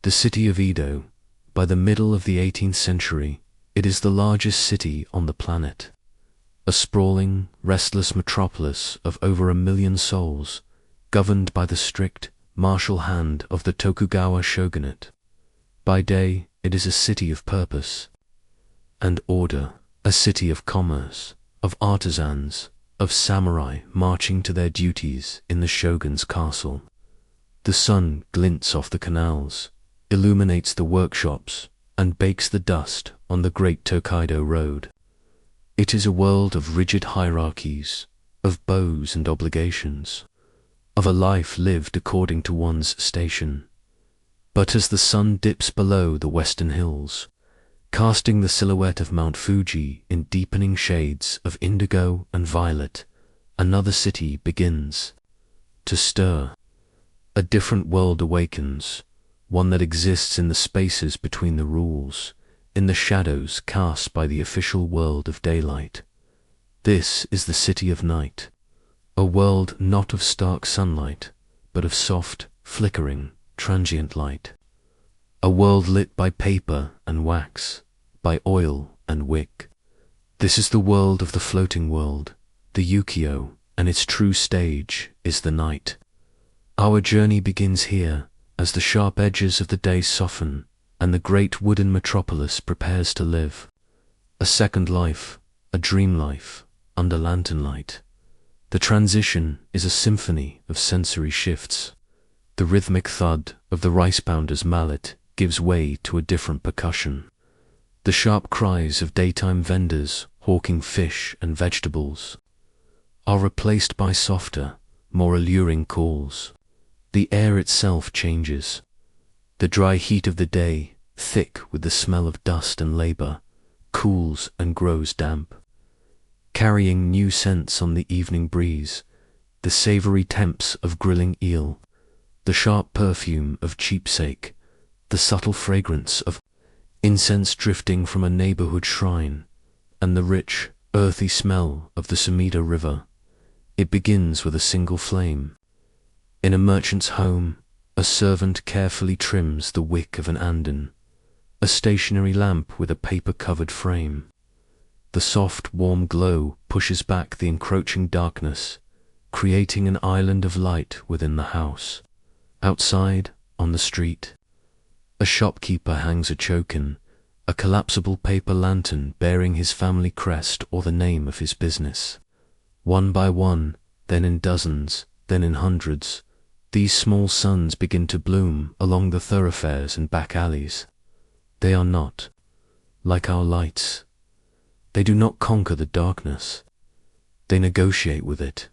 The city of Edo. By the middle of the 18th century, it is the largest city on the planet. A sprawling, restless metropolis of over 1 million souls, governed by the strict, martial hand of the Tokugawa shogunate. By day, it is a city of purpose and order, a city of commerce, of artisans, of samurai marching to their duties in the shogun's castle. The sun glints off the canals, illuminates the workshops, and bakes the dust on the great Tokaido road. It is a world of rigid hierarchies, of bows and obligations, of a life lived according to one's station. But as the sun dips below the western hills, casting the silhouette of Mount Fuji in deepening shades of indigo and violet, another city begins to stir. A different world awakens, one that exists in the spaces between the rules, in the shadows cast by the official world of daylight. This is the city of night, a world not of stark sunlight, but of soft, flickering, transient light. A world lit by paper and wax, by oil and wick. This is the world of the floating world, the Ukiyo, and its true stage is the night. Our journey begins here, as the sharp edges of the day soften, and the great wooden metropolis prepares to live. A second life, a dream life, under lantern light. The transition is a symphony of sensory shifts. The rhythmic thud of the rice pounder's mallet gives way to a different percussion. The sharp cries of daytime vendors hawking fish and vegetables are replaced by softer, more alluring calls. The air itself changes. The dry heat of the day, thick with the smell of dust and labor, cools and grows damp, carrying new scents on the evening breeze, the savory temps of grilling eel, the sharp perfume of cheapsake, the subtle fragrance of incense drifting from a neighborhood shrine, and the rich, earthy smell of the Sumida River. It begins with a single flame. In a merchant's home, a servant carefully trims the wick of an anden, a stationary lamp with a paper-covered frame. The soft, warm glow pushes back the encroaching darkness, creating an island of light within the house. Outside, on the street, a shopkeeper hangs a chokin, a collapsible paper lantern bearing his family crest or the name of his business. One by one, then in dozens, then in hundreds, these small suns begin to bloom along the thoroughfares and back alleys. They are not like our lights. They do not conquer the darkness. They negotiate with it.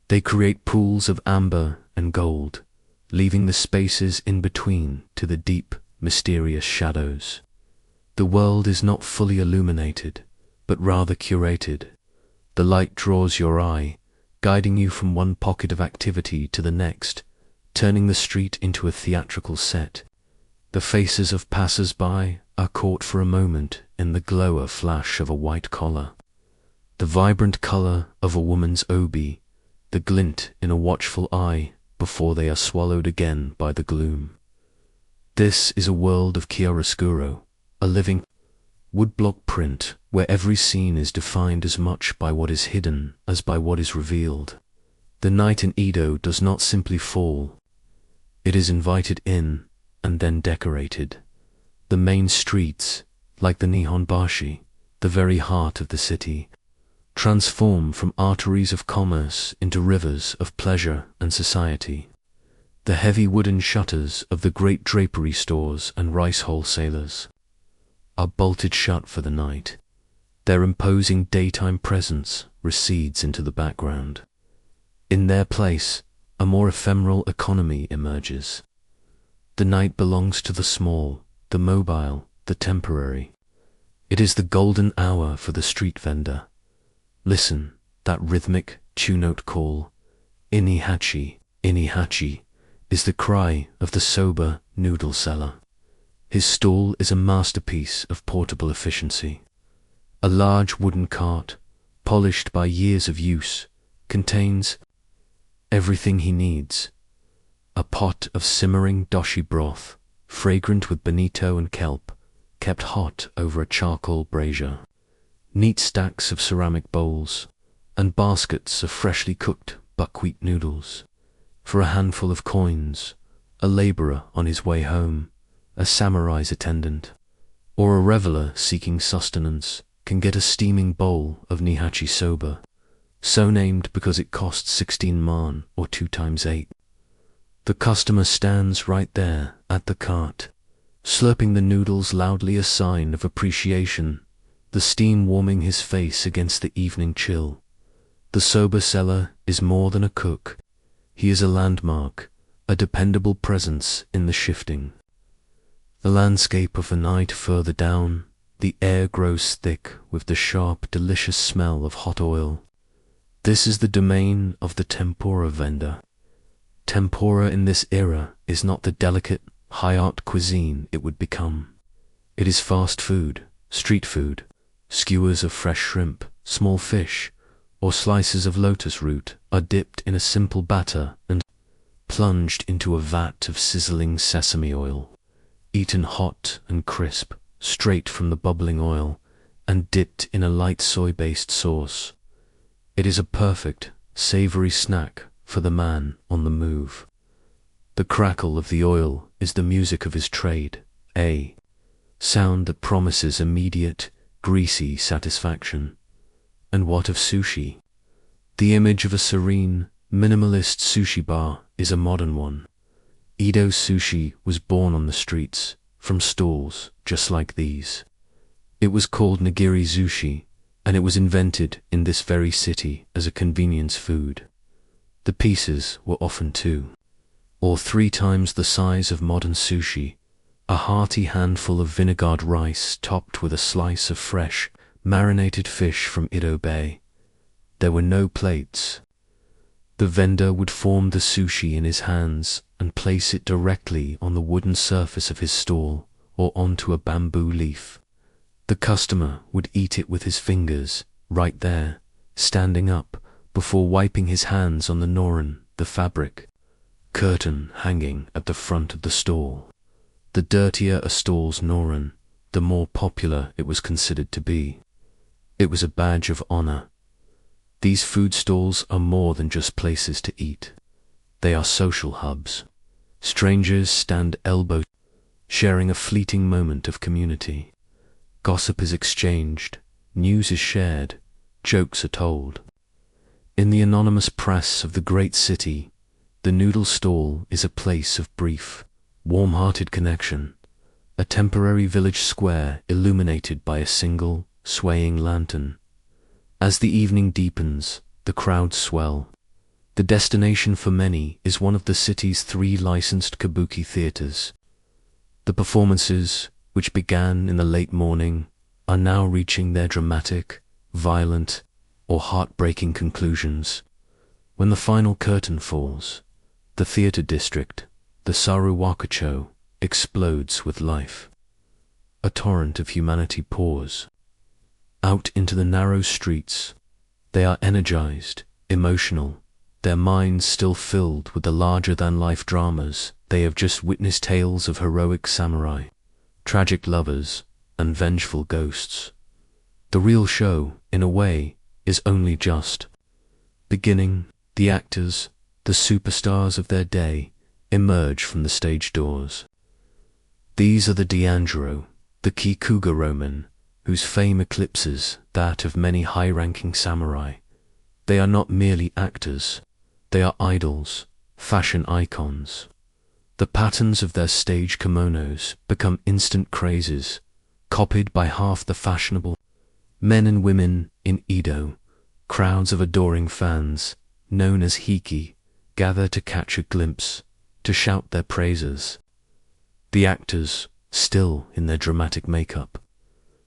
They create pools of amber and gold, leaving the spaces in between to the deep, mysterious shadows. The world is not fully illuminated, but rather curated. The light draws your eye, guiding you from one pocket of activity to the next, turning the street into a theatrical set. The faces of passers-by are caught for a moment in the glower flash of a white collar, the vibrant color of a woman's obi, the glint in a watchful eye before they are swallowed again by the gloom. This is a world of chiaroscuro, a living woodblock print where every scene is defined as much by what is hidden as by what is revealed. The night in Edo does not simply fall. It is invited in and then decorated. The main streets, like the Nihonbashi, the very heart of the city, transform from arteries of commerce into rivers of pleasure and society. The heavy wooden shutters of the great drapery stores and rice wholesalers are bolted shut for the night. Their imposing daytime presence recedes into the background. In their place, a more ephemeral economy emerges. The night belongs to the small, the mobile, the temporary. It is the golden hour for the street vendor. Listen, that rhythmic two-note call, inihachi, inihachi, is the cry of the sober noodle seller. His stall is a masterpiece of portable efficiency. A large wooden cart, polished by years of use, contains everything he needs. A pot of simmering dashi broth, fragrant with bonito and kelp, kept hot over a charcoal brazier. Neat stacks of ceramic bowls, and baskets of freshly cooked buckwheat noodles. For a handful of coins, a laborer on his way home, a samurai's attendant, or a reveler seeking sustenance can get a steaming bowl of Nihachi soba, so named because it costs 16 man or 2 times 8. The customer stands right there at the cart, slurping the noodles loudly, a sign of appreciation, the steam warming his face against the evening chill. The soba seller is more than a cook. He is a landmark, a dependable presence in the shifting. The landscape of the night further down, the air grows thick with the sharp, delicious smell of hot oil. This is the domain of the tempura vendor. Tempura in this era is not the delicate, high-art cuisine it would become. It is fast food, street food, skewers of fresh shrimp, small fish, or slices of lotus root are dipped in a simple batter and plunged into a vat of sizzling sesame oil, eaten hot and crisp, straight from the bubbling oil, and dipped in a light soy-based sauce. It is a perfect, savory snack for the man on the move. The crackle of the oil is the music of his trade, a sound that promises immediate, greasy satisfaction. And what of sushi? The image of a serene, minimalist sushi bar is a modern one. Edo's sushi was born on the streets, from stalls just like these. It was called nigiri sushi, and it was invented in this very city as a convenience food. The pieces were often 2 or 3 times the size of modern sushi, a hearty handful of vinegared rice topped with a slice of fresh, marinated fish from Edo Bay. There were no plates. The vendor would form the sushi in his hands and place it directly on the wooden surface of his stall or onto a bamboo leaf. The customer would eat it with his fingers, right there, standing up, before wiping his hands on the noren, the fabric curtain hanging at the front of the stall. The dirtier a stall's noren, the more popular it was considered to be. It was a badge of honor. These food stalls are more than just places to eat. They are social hubs. Strangers stand elbow, sharing a fleeting moment of community. Gossip is exchanged, news is shared, jokes are told. In the anonymous press of the great city, the noodle stall is a place of brief, warm-hearted connection, a temporary village square illuminated by a single, swaying lantern. As the evening deepens, the crowds swell. The destination for many is one of the city's 3 licensed kabuki theaters. The performances, which began in the late morning, are now reaching their dramatic, violent, or heartbreaking conclusions. When the final curtain falls, the theater district, the Saruwakacho, explodes with life. A torrent of humanity pours out into the narrow streets. They are energized, emotional, their minds still filled with the larger-than-life dramas they have just witnessed, tales of heroic samurai, tragic lovers, and vengeful ghosts. The real show, in a way, is only just beginning. The actors, the superstars of their day, emerge from the stage doors. These are the D'Angelo, the Kikuga Roman, whose fame eclipses that of many high-ranking samurai. They are not merely actors, they are idols, fashion icons. The patterns of their stage kimonos become instant crazes, copied by half the fashionable men and women in Edo. Crowds of adoring fans, known as hiki, gather to catch a glimpse, to shout their praises. The actors, still in their dramatic makeup,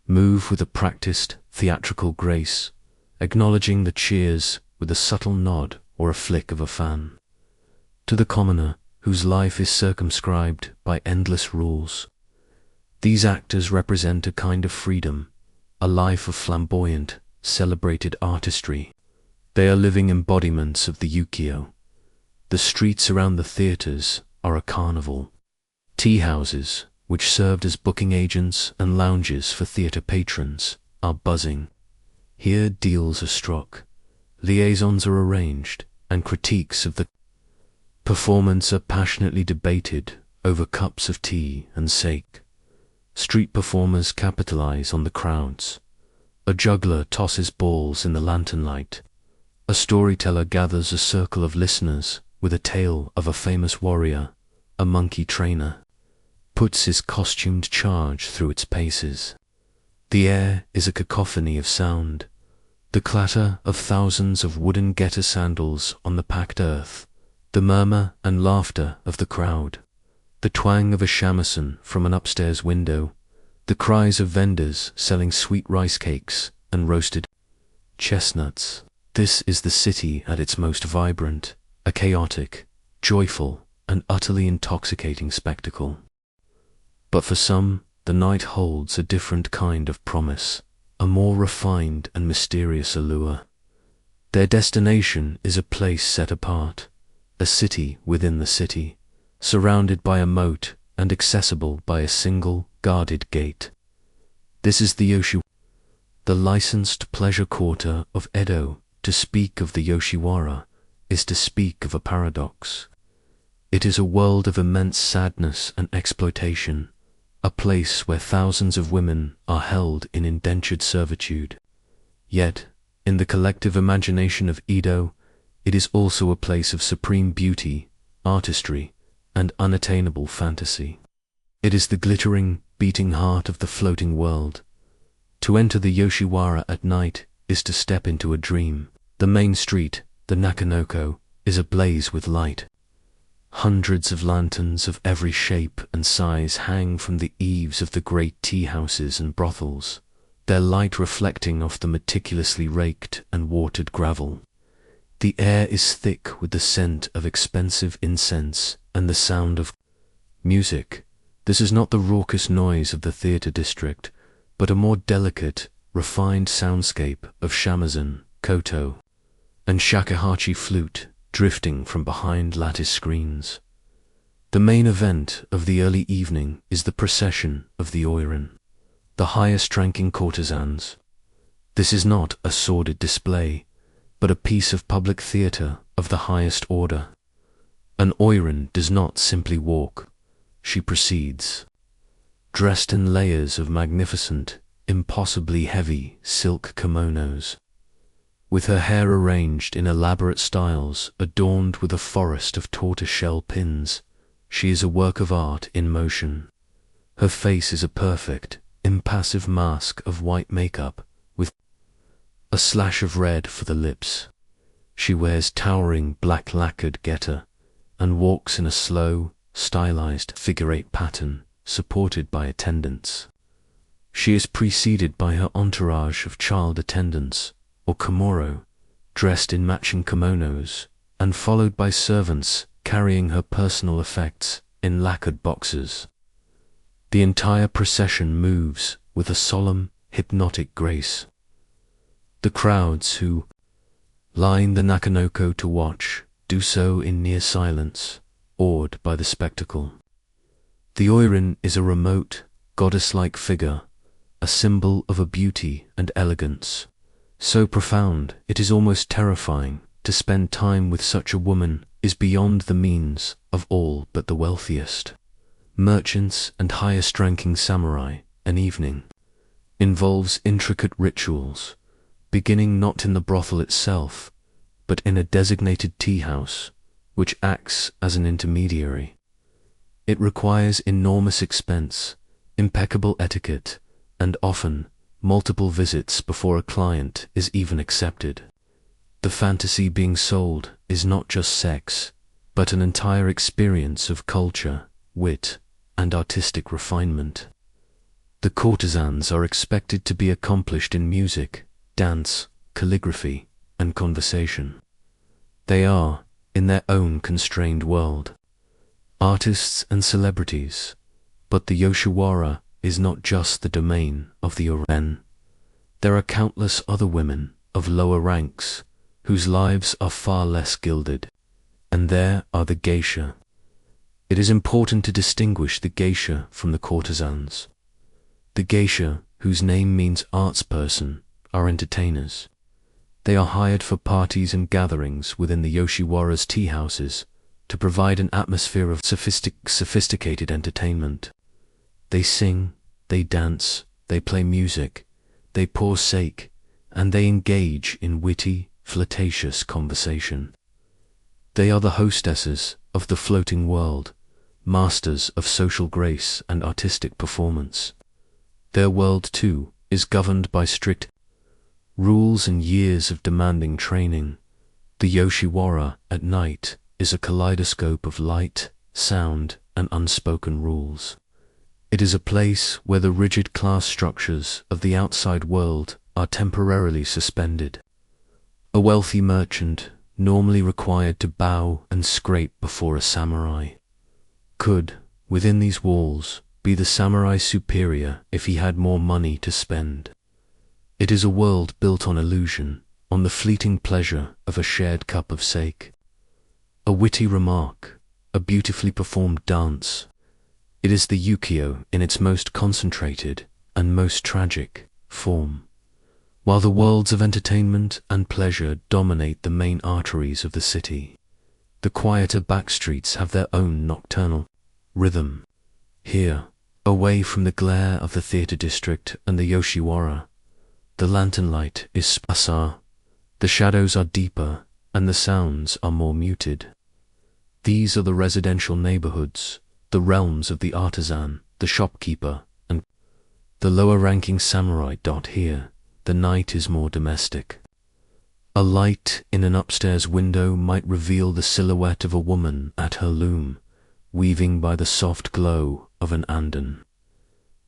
move with a practiced, theatrical grace, acknowledging the cheers with a subtle nod or a flick of a fan. To the commoner, whose life is circumscribed by endless rules, these actors represent a kind of freedom, a life of flamboyant, celebrated artistry. They are living embodiments of the ukiyo. The streets around the theaters are a carnival. Tea houses, which served as booking agents and lounges for theatre patrons, are buzzing. Here deals are struck, liaisons are arranged, and critiques of the performance are passionately debated over cups of tea and sake. Street performers capitalize on the crowds. A juggler tosses balls in the lantern light. A storyteller gathers a circle of listeners with a tale of a famous warrior. A monkey trainer puts his costumed charge through its paces. The air is a cacophony of sound, the clatter of thousands of wooden getter sandals on the packed earth, the murmur and laughter of the crowd, the twang of a shamisen from an upstairs window, the cries of vendors selling sweet rice cakes and roasted chestnuts. This is the city at its most vibrant, a chaotic, joyful, and utterly intoxicating spectacle. But for some, the night holds a different kind of promise, a more refined and mysterious allure. Their destination is a place set apart, a city within the city, surrounded by a moat and accessible by a single, guarded gate. This is the Yoshiwara, the licensed pleasure quarter of Edo. To speak of the Yoshiwara is to speak of a paradox. It is a world of immense sadness and exploitation, a place where thousands of women are held in indentured servitude. Yet, in the collective imagination of Edo, it is also a place of supreme beauty, artistry, and unattainable fantasy. It is the glittering, beating heart of the floating world. To enter the Yoshiwara at night is to step into a dream. The main street, the Nakanoko, is ablaze with light. Hundreds of lanterns of every shape and size hang from the eaves of the great tea houses and brothels, their light reflecting off the meticulously raked and watered gravel. The air is thick with the scent of expensive incense and the sound of music. This is not the raucous noise of the theatre district, but a more delicate, refined soundscape of shamisen, koto, and shakuhachi flute drifting from behind lattice screens. The main event of the early evening is the procession of the Oiran, the highest-ranking courtesans. This is not a sordid display, but a piece of public theatre of the highest order. An Oiran does not simply walk, she proceeds, dressed in layers of magnificent, impossibly heavy silk kimonos, with her hair arranged in elaborate styles adorned with a forest of tortoise-shell pins. She is a work of art in motion. Her face is a perfect, impassive mask of white makeup, with a slash of red for the lips. She wears towering black lacquered getter, and walks in a slow, stylized figure-eight pattern, supported by attendants. She is preceded by her entourage of child attendants, or komoro, dressed in matching kimonos, and followed by servants carrying her personal effects in lacquered boxes. The entire procession moves with a solemn, hypnotic grace. The crowds who line the Nakanoko to watch do so in near silence, awed by the spectacle. The Oiran is a remote, goddess-like figure, a symbol of a beauty and elegance, so profound it is almost terrifying. To spend time with such a woman is beyond the means of all but the wealthiest. Merchants and highest-ranking samurai. An evening involves intricate rituals, beginning not in the brothel itself, but in a designated tea house, which acts as an intermediary. It requires enormous expense, impeccable etiquette, and often multiple visits before a client is even accepted. The fantasy being sold is not just sex, but an entire experience of culture, wit, and artistic refinement. The courtesans are expected to be accomplished in music, dance, calligraphy, and conversation. They are, in their own constrained world, artists and celebrities, but the Yoshiwara is not just the domain of the Oiran. There are countless other women of lower ranks whose lives are far less gilded, and there are the geisha, It is important to distinguish the geisha from the courtesans. The geisha, whose name means arts person, are entertainers. They are hired for parties and gatherings within the Yoshiwara's tea houses to provide an atmosphere of sophisticated entertainment. They sing, they dance, they play music, they pour sake, and they engage in witty, flirtatious conversation. They are the hostesses of the floating world, masters of social grace and artistic performance. Their world, too, is governed by strict rules and years of demanding training. The Yoshiwara at night is a kaleidoscope of light, sound, and unspoken rules. It is a place where the rigid class structures of the outside world are temporarily suspended. A wealthy merchant, normally required to bow and scrape before a samurai, could, within these walls, be the samurai's superior if he had more money to spend. It is a world built on illusion, on the fleeting pleasure of a shared cup of sake. A witty remark, a beautifully performed dance. It is the ukiyo in its most concentrated and most tragic form. While the worlds of entertainment and pleasure dominate the main arteries of the city, the quieter backstreets have their own nocturnal rhythm. Here, away from the glare of the theater district and the Yoshiwara, the lantern light is sparser, the shadows are deeper, and the sounds are more muted. These are the residential neighborhoods, the realms of the artisan, the shopkeeper, and the lower-ranking samurai. Here, the night is more domestic. A light in an upstairs window might reveal the silhouette of a woman at her loom, weaving by the soft glow of an andan.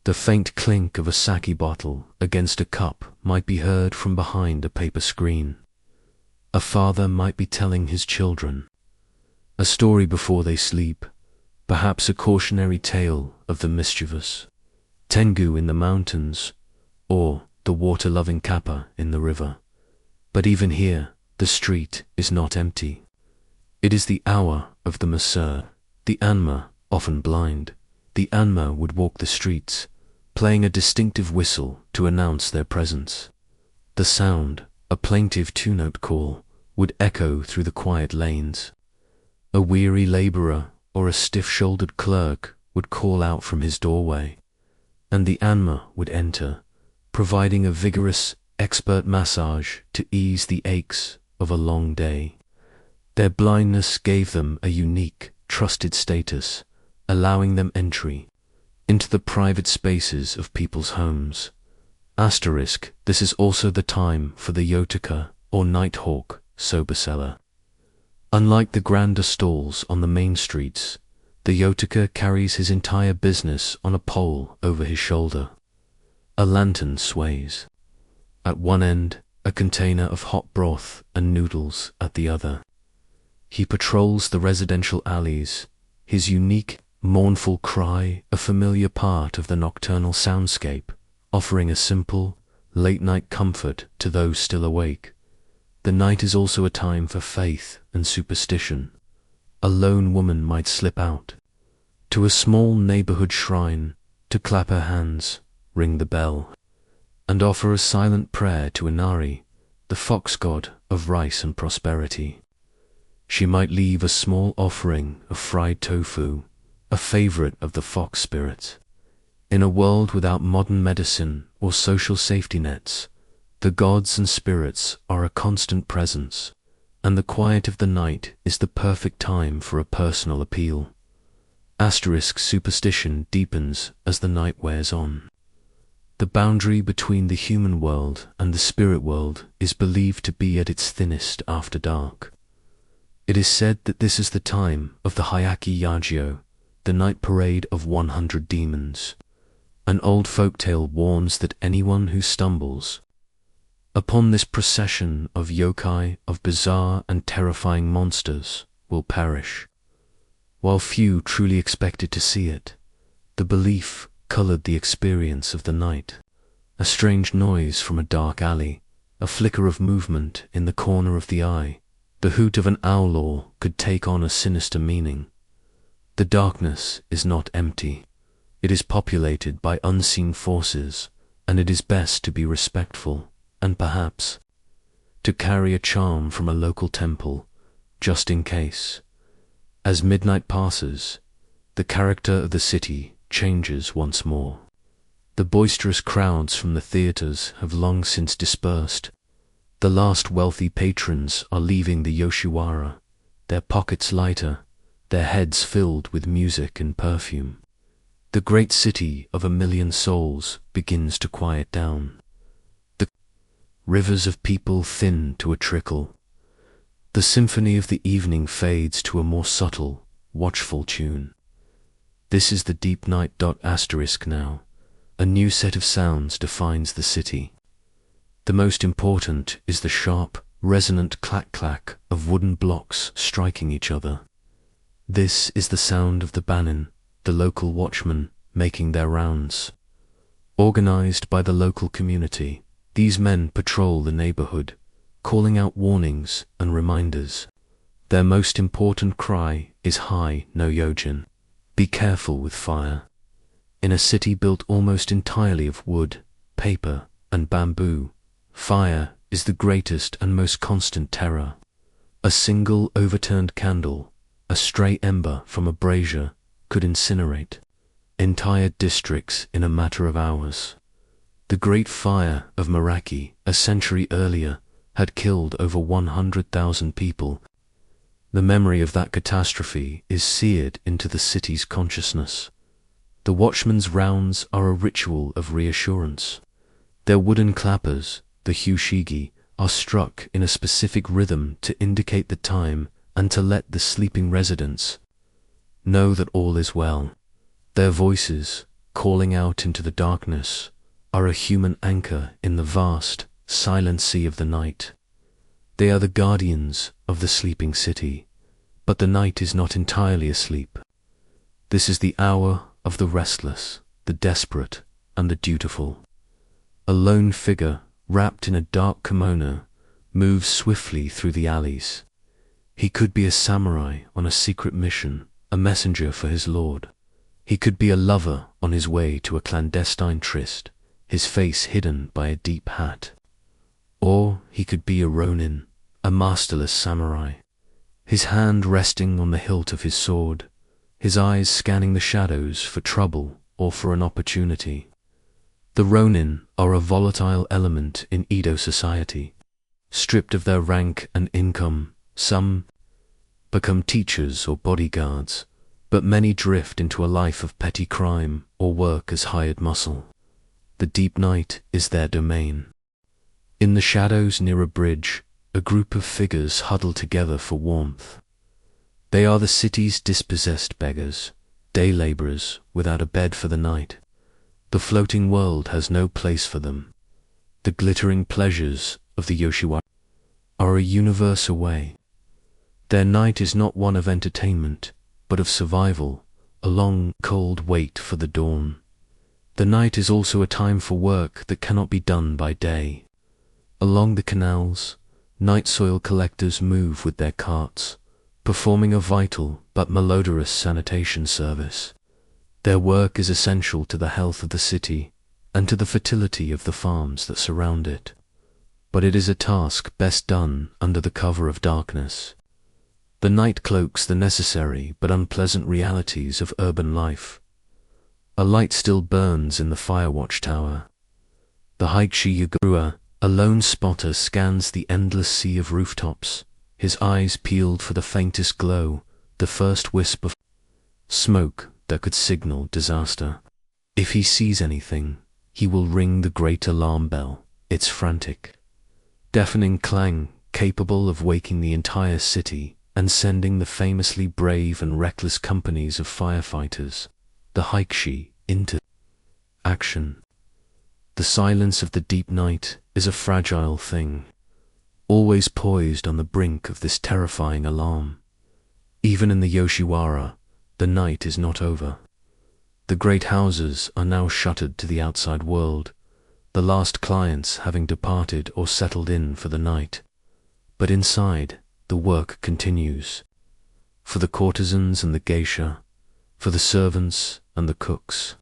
The faint clink of a sake bottle against a cup might be heard from behind a paper screen. A father might be telling his children a story before they sleep, perhaps a cautionary tale of the mischievous Tengu in the mountains, or the water-loving Kappa in the river. But even here, the street is not empty. It is the hour of the masseur. The Anma, often blind, the Anma would walk the streets, playing a distinctive whistle to announce their presence. The sound, a plaintive two-note call, would echo through the quiet lanes. A weary laborer or a stiff-shouldered clerk would call out from his doorway, and the Anma would enter, providing a vigorous, expert massage to ease the aches of a long day. Their blindness gave them a unique, trusted status, allowing them entry into the private spaces of people's homes. This is also the time for the Yotaka or Nighthawk soba seller. Unlike the grander stalls on the main streets, the Yotaka carries his entire business on a pole over his shoulder. A lantern sways. At one end, a container of hot broth and noodles at the other. He patrols the residential alleys, his unique, mournful cry a familiar part of the nocturnal soundscape, offering a simple, late-night comfort to those still awake. The night is also a time for faith and superstition. A lone woman might slip out to a small neighborhood shrine to clap her hands, ring the bell, and offer a silent prayer to Inari, the fox god of rice and prosperity. She might leave a small offering of fried tofu, a favorite of the fox spirit. In a world without modern medicine or social safety nets, the gods and spirits are a constant presence, and the quiet of the night is the perfect time for a personal appeal. Superstition deepens as the night wears on. The boundary between the human world and the spirit world is believed to be at its thinnest after dark. It is said that this is the time of the Hyakki Yagyo, the night parade of 100 demons. An old folktale warns that anyone who stumbles upon this procession of yokai, of bizarre and terrifying monsters, will perish. While few truly expected to see it, the belief colored the experience of the night. A strange noise from a dark alley, a flicker of movement in the corner of the eye, the hoot of an outlaw could take on a sinister meaning. The darkness is not empty. It is populated by unseen forces, and it is best to be respectful, and perhaps to carry a charm from a local temple, just in case. As midnight passes, the character of the city changes once more. The boisterous crowds from the theaters have long since dispersed. The last wealthy patrons are leaving the Yoshiwara, their pockets lighter, their heads filled with music and perfume. The great city of 1,000,000 souls begins to quiet down. The rivers of people thin to a trickle. The symphony of the evening fades to a more subtle, watchful tune. This is the deep night. Now, a new set of sounds defines the city. The most important is the sharp, resonant clack-clack of wooden blocks striking each other. This is the sound of the banin, the local watchmen, making their rounds. Organized by the local community, these men patrol the neighborhood, calling out warnings and reminders. Their most important cry is "Hi, no Yojin." Be careful with fire. In a city built almost entirely of wood, paper, and bamboo, fire is the greatest and most constant terror. A single overturned candle, a stray ember from a brazier, could incinerate entire districts in a matter of hours. The Great Fire of Meraki, a century earlier, had killed over 100,000 people. The memory of that catastrophe is seared into the city's consciousness. The watchmen's rounds are a ritual of reassurance. Their wooden clappers, the hushigi, are struck in a specific rhythm to indicate the time and to let the sleeping residents know that all is well. Their voices, calling out into the darkness, are a human anchor in the vast, silent sea of the night. They are the guardians of the sleeping city, but the night is not entirely asleep. This is the hour of the restless, the desperate, and the dutiful. A lone figure, wrapped in a dark kimono, moves swiftly through the alleys. He could be a samurai on a secret mission, a messenger for his lord. He could be a lover on his way to a clandestine tryst, his face hidden by a deep hat. Or he could be a ronin, a masterless samurai, his hand resting on the hilt of his sword, his eyes scanning the shadows for trouble or for an opportunity. The ronin are a volatile element in Edo society. Stripped of their rank and income, some become teachers or bodyguards, but many drift into a life of petty crime or work as hired muscle. The deep night is their domain. In the shadows near a bridge, a group of figures huddle together for warmth. They are the city's dispossessed beggars, day laborers without a bed for the night. The floating world has no place for them. The glittering pleasures of the Yoshiwara are a universe away. Their night is not one of entertainment, but of survival, a long, cold wait for the dawn. The night is also a time for work that cannot be done by day. Along the canals, night soil collectors move with their carts, performing a vital but malodorous sanitation service. Their work is essential to the health of the city and to the fertility of the farms that surround it. But it is a task best done under the cover of darkness. The night cloaks the necessary but unpleasant realities of urban life. A light still burns in the fire watchtower. The Haichi Yagura, a lone spotter, scans the endless sea of rooftops, his eyes peeled for the faintest glow, the first wisp of smoke that could signal disaster. If he sees anything, he will ring the great alarm bell, its frantic, deafening clang capable of waking the entire city and sending the famously brave and reckless companies of firefighters, the Haichi, into action. The silence of the deep night is a fragile thing, always poised on the brink of this terrifying alarm. Even in the Yoshiwara, the night is not over. The great houses are now shuttered to the outside world, the last clients having departed or settled in for the night. But inside, the work continues. For the courtesans and the geisha, for the servants and the cooks.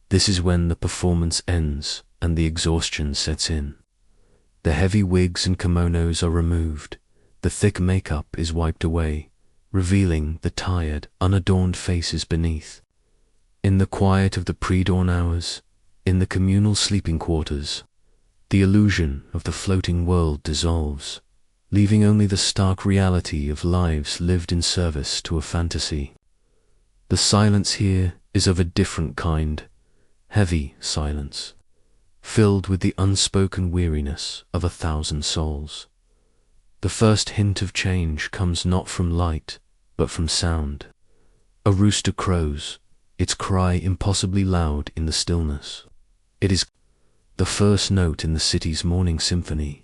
This is when the performance ends and the exhaustion sets in. The heavy wigs and kimonos are removed, the thick makeup is wiped away, revealing the tired, unadorned faces beneath. In the quiet of the pre-dawn hours, in the communal sleeping quarters, the illusion of the floating world dissolves, leaving only the stark reality of lives lived in service to a fantasy. The silence here is of a different kind, heavy silence, filled with the unspoken weariness of 1,000 souls. The first hint of change comes not from light, but from sound. A rooster crows, its cry impossibly loud in the stillness. It is the first note in the city's morning symphony.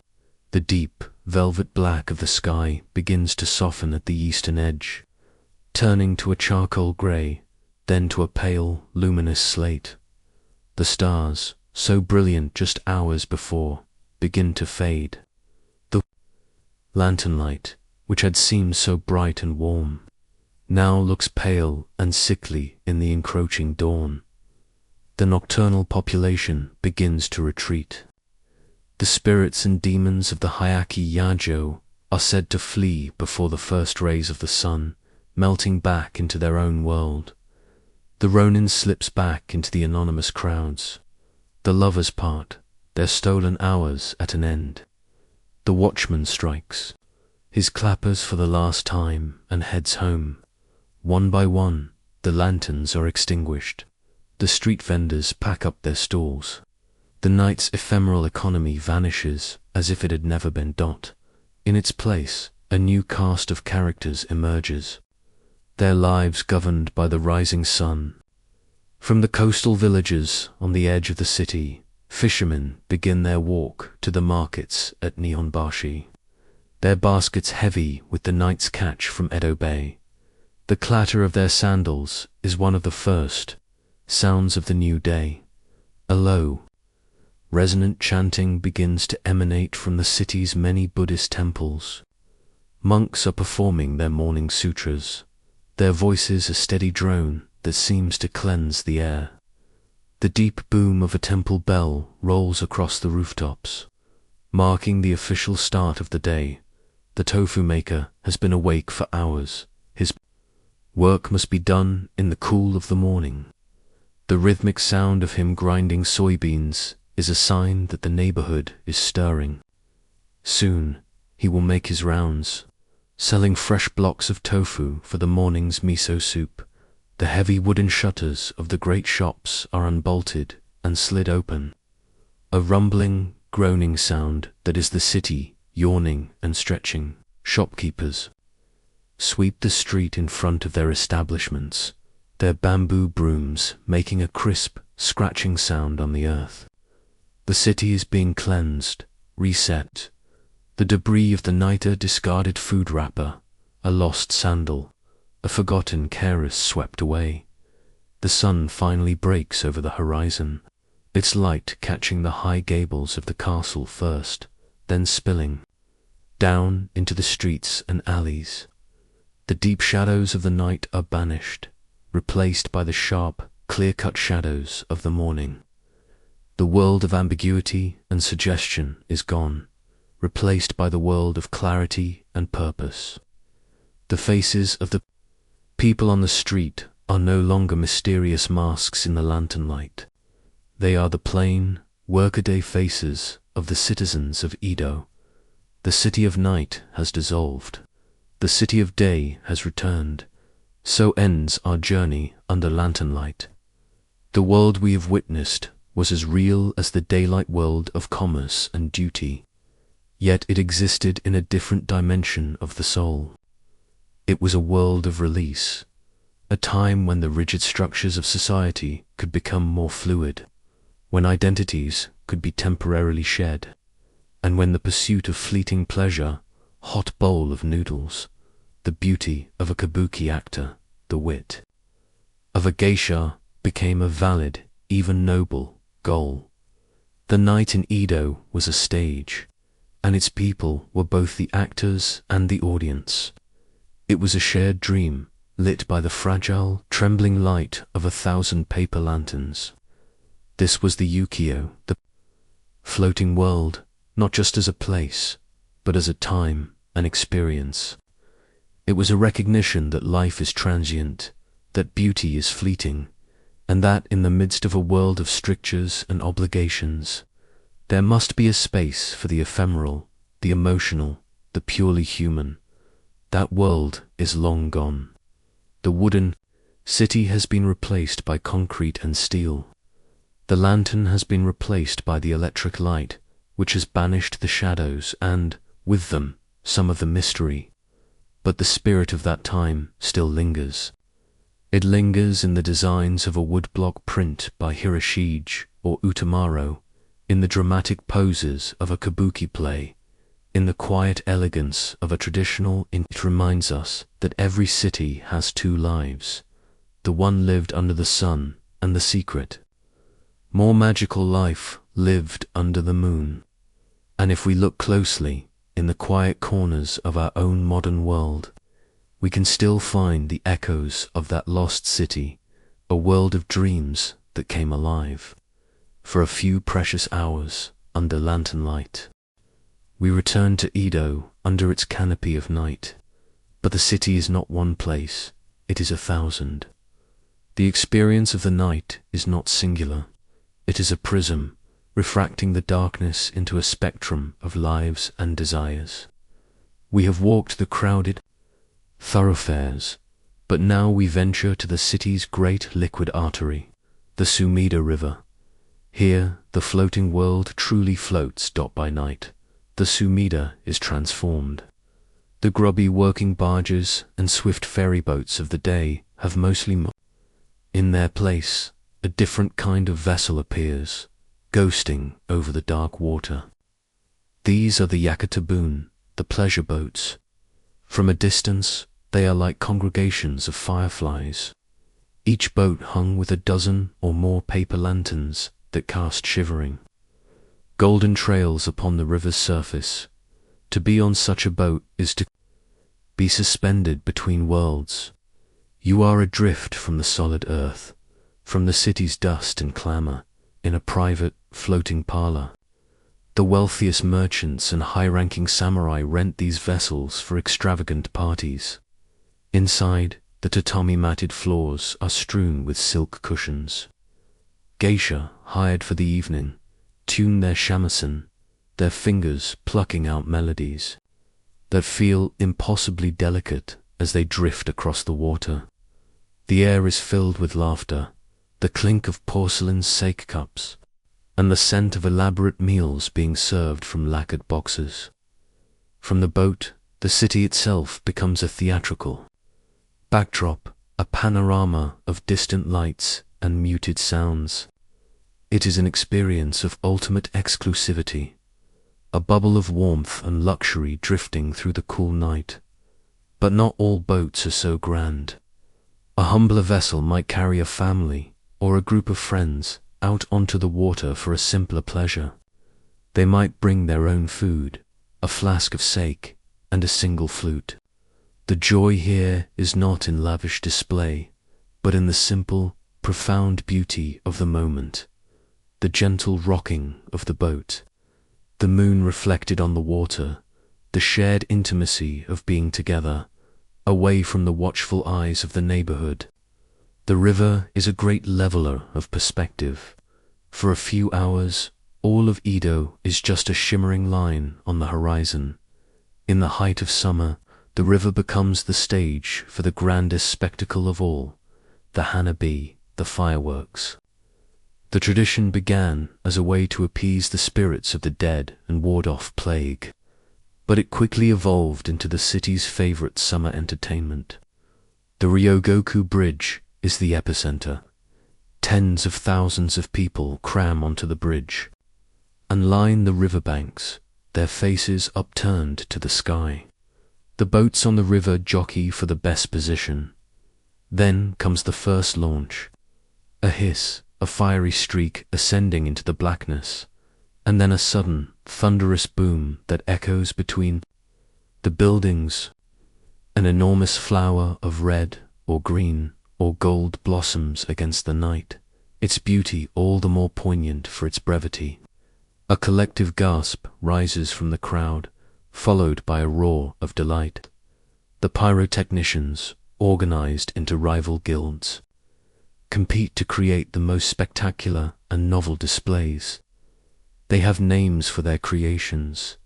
The deep, velvet black of the sky begins to soften at the eastern edge, turning to a charcoal grey, then to a pale, luminous slate. The stars, so brilliant just hours before, begin to fade. The lantern light, which had seemed so bright and warm, now looks pale and sickly in the encroaching dawn. The nocturnal population begins to retreat. The spirits and demons of the Hyakki Yajo are said to flee before the first rays of the sun, melting back into their own world. The Ronin slips back into the anonymous crowds. The lovers part, their stolen hours at an end. The watchman strikes his clappers for the last time and heads home. One by one, the lanterns are extinguished. The street vendors pack up their stalls. The night's ephemeral economy vanishes as if it had never been dot. In its place, a new cast of characters emerges, their lives governed by the rising sun. From the coastal villages on the edge of the city, fishermen begin their walk to the markets at Nihonbashi, their baskets heavy with the night's catch from Edo Bay. The clatter of their sandals is one of the first sounds of the new day. A low, resonant chanting begins to emanate from the city's many Buddhist temples. Monks are performing their morning sutras, their voices a steady drone that seems to cleanse the air. The deep boom of a temple bell rolls across the rooftops, marking the official start of the day. The tofu maker has been awake for hours. His work must be done in the cool of the morning. The rhythmic sound of him grinding soybeans is a sign that the neighborhood is stirring. Soon he will make his rounds, selling fresh blocks of tofu for the morning's miso soup. The heavy wooden shutters of the great shops are unbolted and slid open. A rumbling, groaning sound that is the city yawning and stretching. Shopkeepers sweep the street in front of their establishments, their bamboo brooms making a crisp, scratching sound on the earth. The city is being cleansed, reset. The debris of the night, a discarded food wrapper, a lost sandal, a forgotten caress swept away. The sun finally breaks over the horizon, its light catching the high gables of the castle first, then spilling down into the streets and alleys. The deep shadows of the night are banished, replaced by the sharp, clear-cut shadows of the morning. The world of ambiguity and suggestion is gone, replaced by the world of clarity and purpose. The faces of the people on the street are no longer mysterious masks in the lantern light. They are the plain, workaday faces of the citizens of Edo. The city of night has dissolved. The city of day has returned. So ends our journey under lantern light. The world we have witnessed was as real as the daylight world of commerce and duty, yet it existed in a different dimension of the soul. It was a world of release, a time when the rigid structures of society could become more fluid, when identities could be temporarily shed, and when the pursuit of fleeting pleasure, hot bowl of noodles, the beauty of a kabuki actor, the wit of a geisha, became a valid, even noble, goal. The night in Edo was a stage, and its people were both the actors and the audience. It was a shared dream, lit by the fragile, trembling light of 1,000 paper lanterns. This was the Ukiyo, the floating world, not just as a place, but as a time, an experience. It was a recognition that life is transient, that beauty is fleeting, and that in the midst of a world of strictures and obligations, there must be a space for the ephemeral, the emotional, the purely human. That world is long gone. The wooden city has been replaced by concrete and steel. The lantern has been replaced by the electric light, which has banished the shadows and, with them, some of the mystery. But the spirit of that time still lingers. It lingers in the designs of a woodblock print by Hiroshige or Utamaro, in the dramatic poses of a kabuki play, in the quiet elegance of a traditional. It reminds us that every city has two lives, the one lived under the sun and the secret, more magical life lived under the moon. And if we look closely in the quiet corners of our own modern world, we can still find the echoes of that lost city, a world of dreams that came alive for a few precious hours under lantern light. We return to Edo under its canopy of night, but the city is not one place, it is 1,000. The experience of the night is not singular, it is a prism, refracting the darkness into a spectrum of lives and desires. We have walked the crowded thoroughfares, but now we venture to the city's great liquid artery, the Sumida River. Here the floating world truly floats dot by night. The Sumida is transformed. The grubby working barges and swift ferry boats of the day have mostly moved. In their place, a different kind of vessel appears, ghosting over the dark water. These are the yakitabun, the pleasure boats. From a distance, they are like congregations of fireflies, each boat hung with a dozen or more paper lanterns that cast shivering golden trails upon the river's surface. To be on such a boat is to be suspended between worlds. You are adrift from the solid earth, from the city's dust and clamor, in a private, floating parlor. The wealthiest merchants and high-ranking samurai rent these vessels for extravagant parties. Inside, the tatami-matted floors are strewn with silk cushions. Geisha, hired for the evening, tune their shamisen, their fingers plucking out melodies that feel impossibly delicate as they drift across the water. The air is filled with laughter, the clink of porcelain sake cups, and the scent of elaborate meals being served from lacquered boxes. From the boat, the city itself becomes a theatrical backdrop, a panorama of distant lights and muted sounds. It is an experience of ultimate exclusivity, a bubble of warmth and luxury drifting through the cool night. But not all boats are so grand. A humbler vessel might carry a family or a group of friends out onto the water for a simpler pleasure. They might bring their own food, a flask of sake, and a single flute. The joy here is not in lavish display, but in the simple, profound beauty of the moment, the gentle rocking of the boat, the moon reflected on the water, the shared intimacy of being together, away from the watchful eyes of the neighborhood. The river is a great leveler of perspective. For a few hours, all of Edo is just a shimmering line on the horizon. In the height of summer, the river becomes the stage for the grandest spectacle of all, the hanabi, the fireworks. The tradition began as a way to appease the spirits of the dead and ward off plague, but it quickly evolved into the city's favorite summer entertainment. The Ryogoku Bridge is the epicenter. Tens of thousands of people cram onto the bridge and line the riverbanks, their faces upturned to the sky. The boats on the river jockey for the best position. Then comes the first launch. A hiss, a fiery streak ascending into the blackness, and then a sudden, thunderous boom that echoes between the buildings. An enormous flower of red, or green, or gold blossoms against the night, its beauty all the more poignant for its brevity. A collective gasp rises from the crowd, followed by a roar of delight. The pyrotechnicians, organized into rival guilds, compete to create the most spectacular and novel displays. They have names for their creations: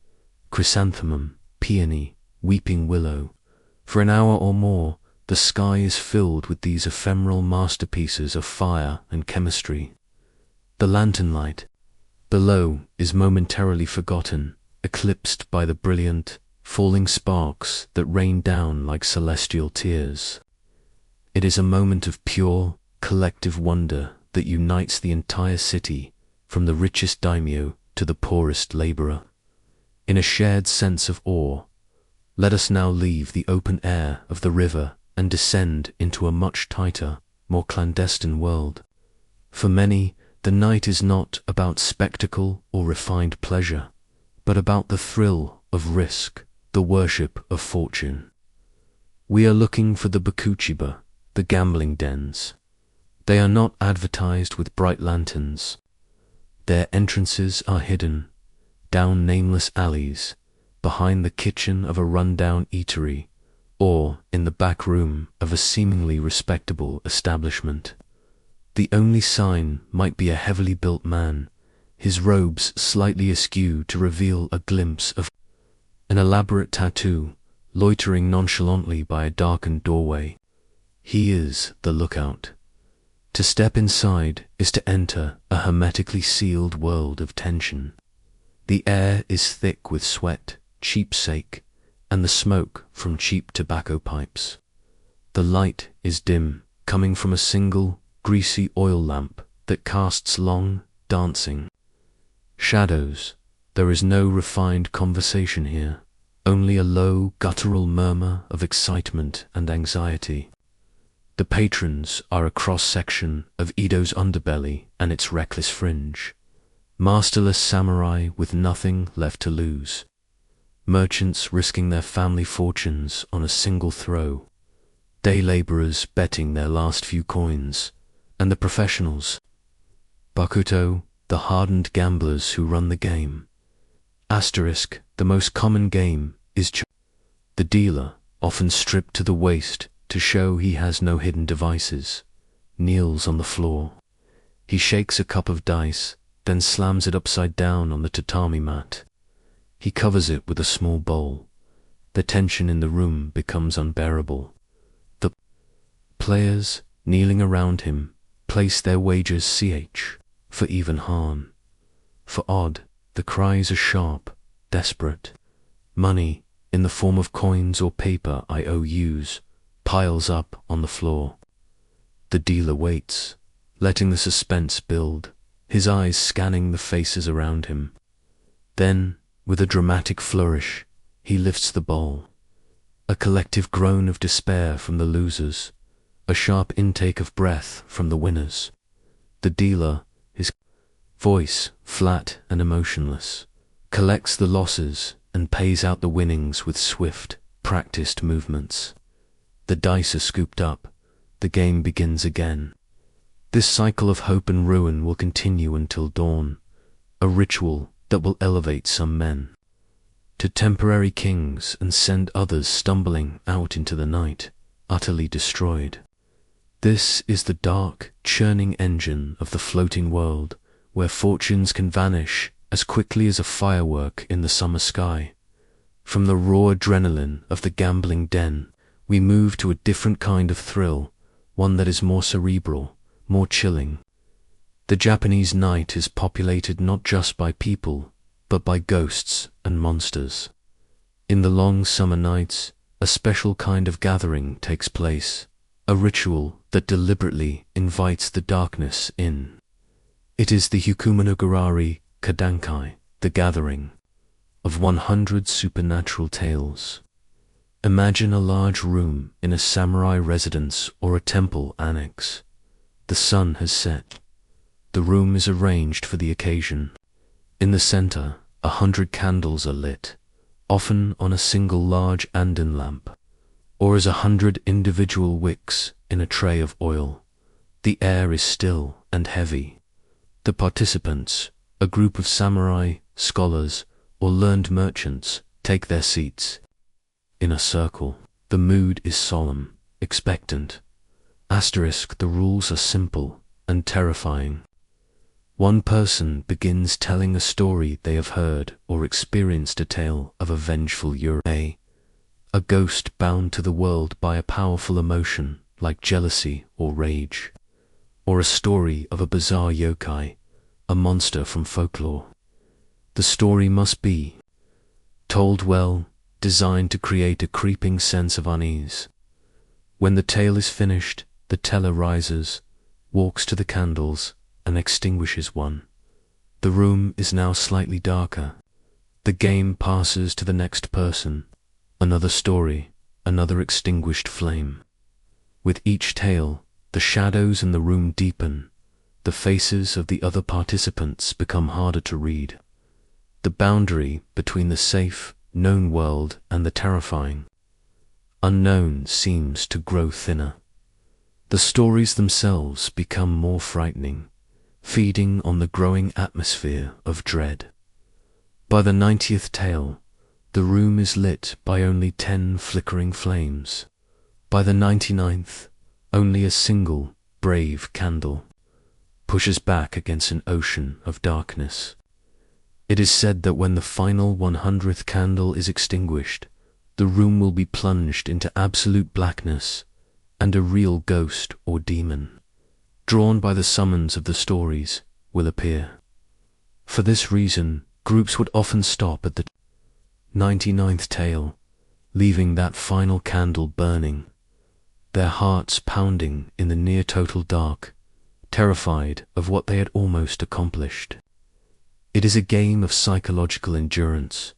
chrysanthemum, peony, weeping willow. For an hour or more, the sky is filled with these ephemeral masterpieces of fire and chemistry. The lantern light below is momentarily forgotten, eclipsed by the brilliant, falling sparks that rain down like celestial tears. It is a moment of pure, collective wonder that unites the entire city, from the richest daimyo to the poorest laborer. In a shared sense of awe, let us now leave the open air of the river and descend into a much tighter, more clandestine world. For many, the night is not about spectacle or refined pleasure, but about the thrill of risk, the worship of fortune. We are looking for the bakuchiba, the gambling dens. They are not advertised with bright lanterns. Their entrances are hidden, down nameless alleys, behind the kitchen of a run-down eatery, or in the back room of a seemingly respectable establishment. The only sign might be a heavily built man, his robes slightly askew to reveal a glimpse of an elaborate tattoo, loitering nonchalantly by a darkened doorway. He is the lookout. To step inside is to enter a hermetically sealed world of tension. The air is thick with sweat, cheapsake, and the smoke from cheap tobacco pipes. The light is dim, coming from a single, greasy oil lamp that casts long, dancing shadows. There is no refined conversation here, only a low, guttural murmur of excitement and anxiety. The patrons are a cross-section of Edo's underbelly and its reckless fringe. Masterless samurai with nothing left to lose. Merchants risking their family fortunes on a single throw. Day laborers betting their last few coins. And the professionals. Bakuto, the hardened gamblers who run the game. Asterisk, the most common game is the dealer, often stripped to the waist to show he has no hidden devices, kneels on the floor. He shakes a cup of dice, then slams it upside down on the tatami mat. He covers it with a small bowl. The tension in the room becomes unbearable. The players, kneeling around him, place their wagers ch for even harm. For odd, the cries are sharp, desperate. Money, in the form of coins or paper IOUs, piles up on the floor. The dealer waits, letting the suspense build, his eyes scanning the faces around him. Then, with a dramatic flourish, he lifts the bowl. A collective groan of despair from the losers, a sharp intake of breath from the winners. The dealer, his voice flat and emotionless, collects the losses and pays out the winnings with swift, practiced movements. The dice are scooped up. The game begins again. This cycle of hope and ruin will continue until dawn, a ritual that will elevate some men to temporary kings and send others stumbling out into the night, utterly destroyed. This is the dark, churning engine of the floating world, where fortunes can vanish as quickly as a firework in the summer sky. From the raw adrenaline of the gambling den, we move to a different kind of thrill, one that is more cerebral, more chilling. The Japanese night is populated not just by people, but by ghosts and monsters. In the long summer nights, a special kind of gathering takes place, a ritual that deliberately invites the darkness in. It is the Hyukumonogurari Kadankai, the gathering of 100 supernatural tales. Imagine a large room in a samurai residence or a temple annex. The sun has set. The room is arranged for the occasion. In the center, 100 candles are lit, often on a single large anden lamp. or as 100 individual wicks in a tray of oil. The air is still and heavy. The participants, a group of samurai, scholars, or learned merchants, take their seats. In a circle, the mood is solemn, expectant. The rules are simple and terrifying. One person begins telling a story they have heard or experienced, a tale of a vengeful Yurei, a ghost bound to the world by a powerful emotion like jealousy or rage, or a story of a bizarre yokai, a monster from folklore. The story must be told well, designed to create a creeping sense of unease. When the tale is finished, the teller rises, walks to the candles, and extinguishes one. The room is now slightly darker. The game passes to the next person. Another story, another extinguished flame. With each tale, the shadows in the room deepen. The faces of the other participants become harder to read. The boundary between the safe, known world and the terrifying, unknown seems to grow thinner. The stories themselves become more frightening, feeding on the growing atmosphere of dread. By the 90th tale, the room is lit by only 10 flickering flames. By the 99th, only a single, brave candle pushes back against an ocean of darkness. It is said that when the final 100th candle is extinguished, the room will be plunged into absolute blackness, and a real ghost or demon, drawn by the summons of the stories, will appear. For this reason, groups would often stop at the 99th tale, leaving that final candle burning, their hearts pounding in the near-total dark, terrified of what they had almost accomplished. It is a game of psychological endurance,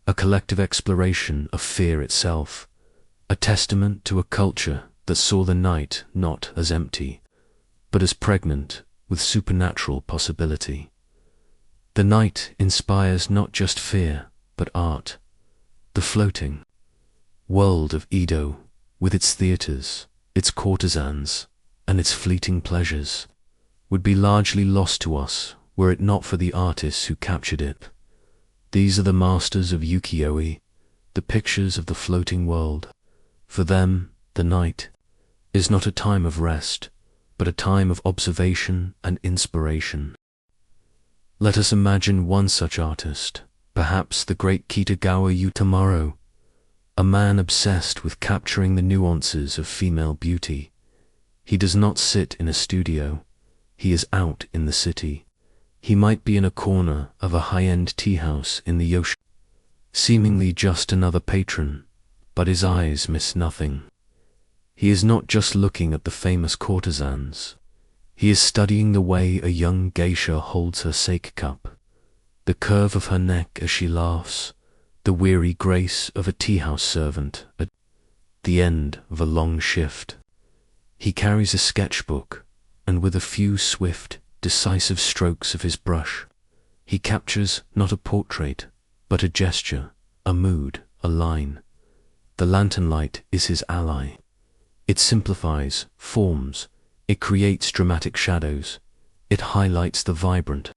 a collective exploration of fear itself, a testament to a culture that saw the night not as empty, but as pregnant with supernatural possibility. The night inspires not just fear, but art. The floating world of Edo, with its theaters, its courtesans, and its fleeting pleasures, would be largely lost to us were it not for the artists who captured it. These are the masters of ukiyo-e, the pictures of the floating world. For them, the night is not a time of rest, but a time of observation and inspiration. Let us imagine one such artist, perhaps the great Kitagawa Utamaro, a man obsessed with capturing the nuances of female beauty. He does not sit in a studio. He is out in the city. He might be in a corner of a high-end tea house in the Yoshi, seemingly just another patron, but his eyes miss nothing. He is not just looking at the famous courtesans. He is studying the way a young geisha holds her sake cup, the curve of her neck as she laughs, the weary grace of a tea-house servant at the end of a long shift. He carries a sketchbook, and with a few swift, decisive strokes of his brush, he captures not a portrait, but a gesture, a mood, a line. The lantern light is his ally. It simplifies, forms, it creates dramatic shadows, it highlights the vibrant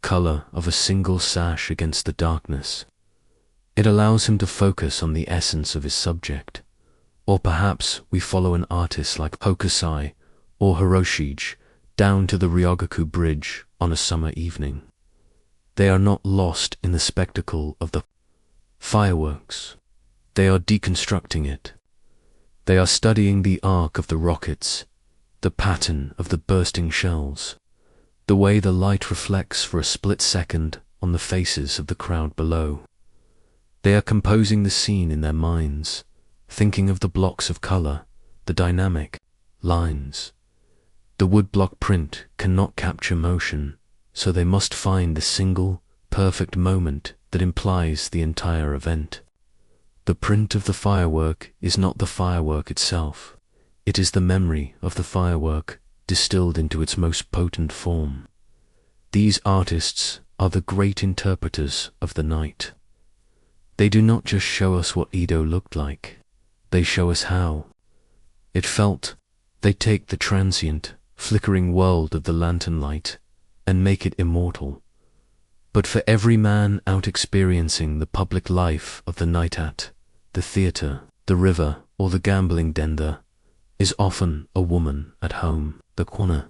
color of a single sash against the darkness. It allows him to focus on the essence of his subject. Or perhaps we follow an artist like Hokusai or Hiroshige down to the Ryogoku Bridge on a summer evening. They are not lost in the spectacle of the fireworks. They are deconstructing it. They are studying the arc of the rockets, the pattern of the bursting shells, the way the light reflects for a split second on the faces of the crowd below. They are composing the scene in their minds, thinking of the blocks of color, the dynamic lines. The woodblock print cannot capture motion, so they must find the single, perfect moment that implies the entire event. The print of the firework is not the firework itself. It is the memory of the firework distilled into its most potent form. These artists are the great interpreters of the night. They do not just show us what Edo looked like. they show us how. It felt they take the transient, flickering world of the lantern light and make it immortal. But for every man out experiencing the public life of the night at the theatre, the river, or the gambling den, there is often a woman at home. The corner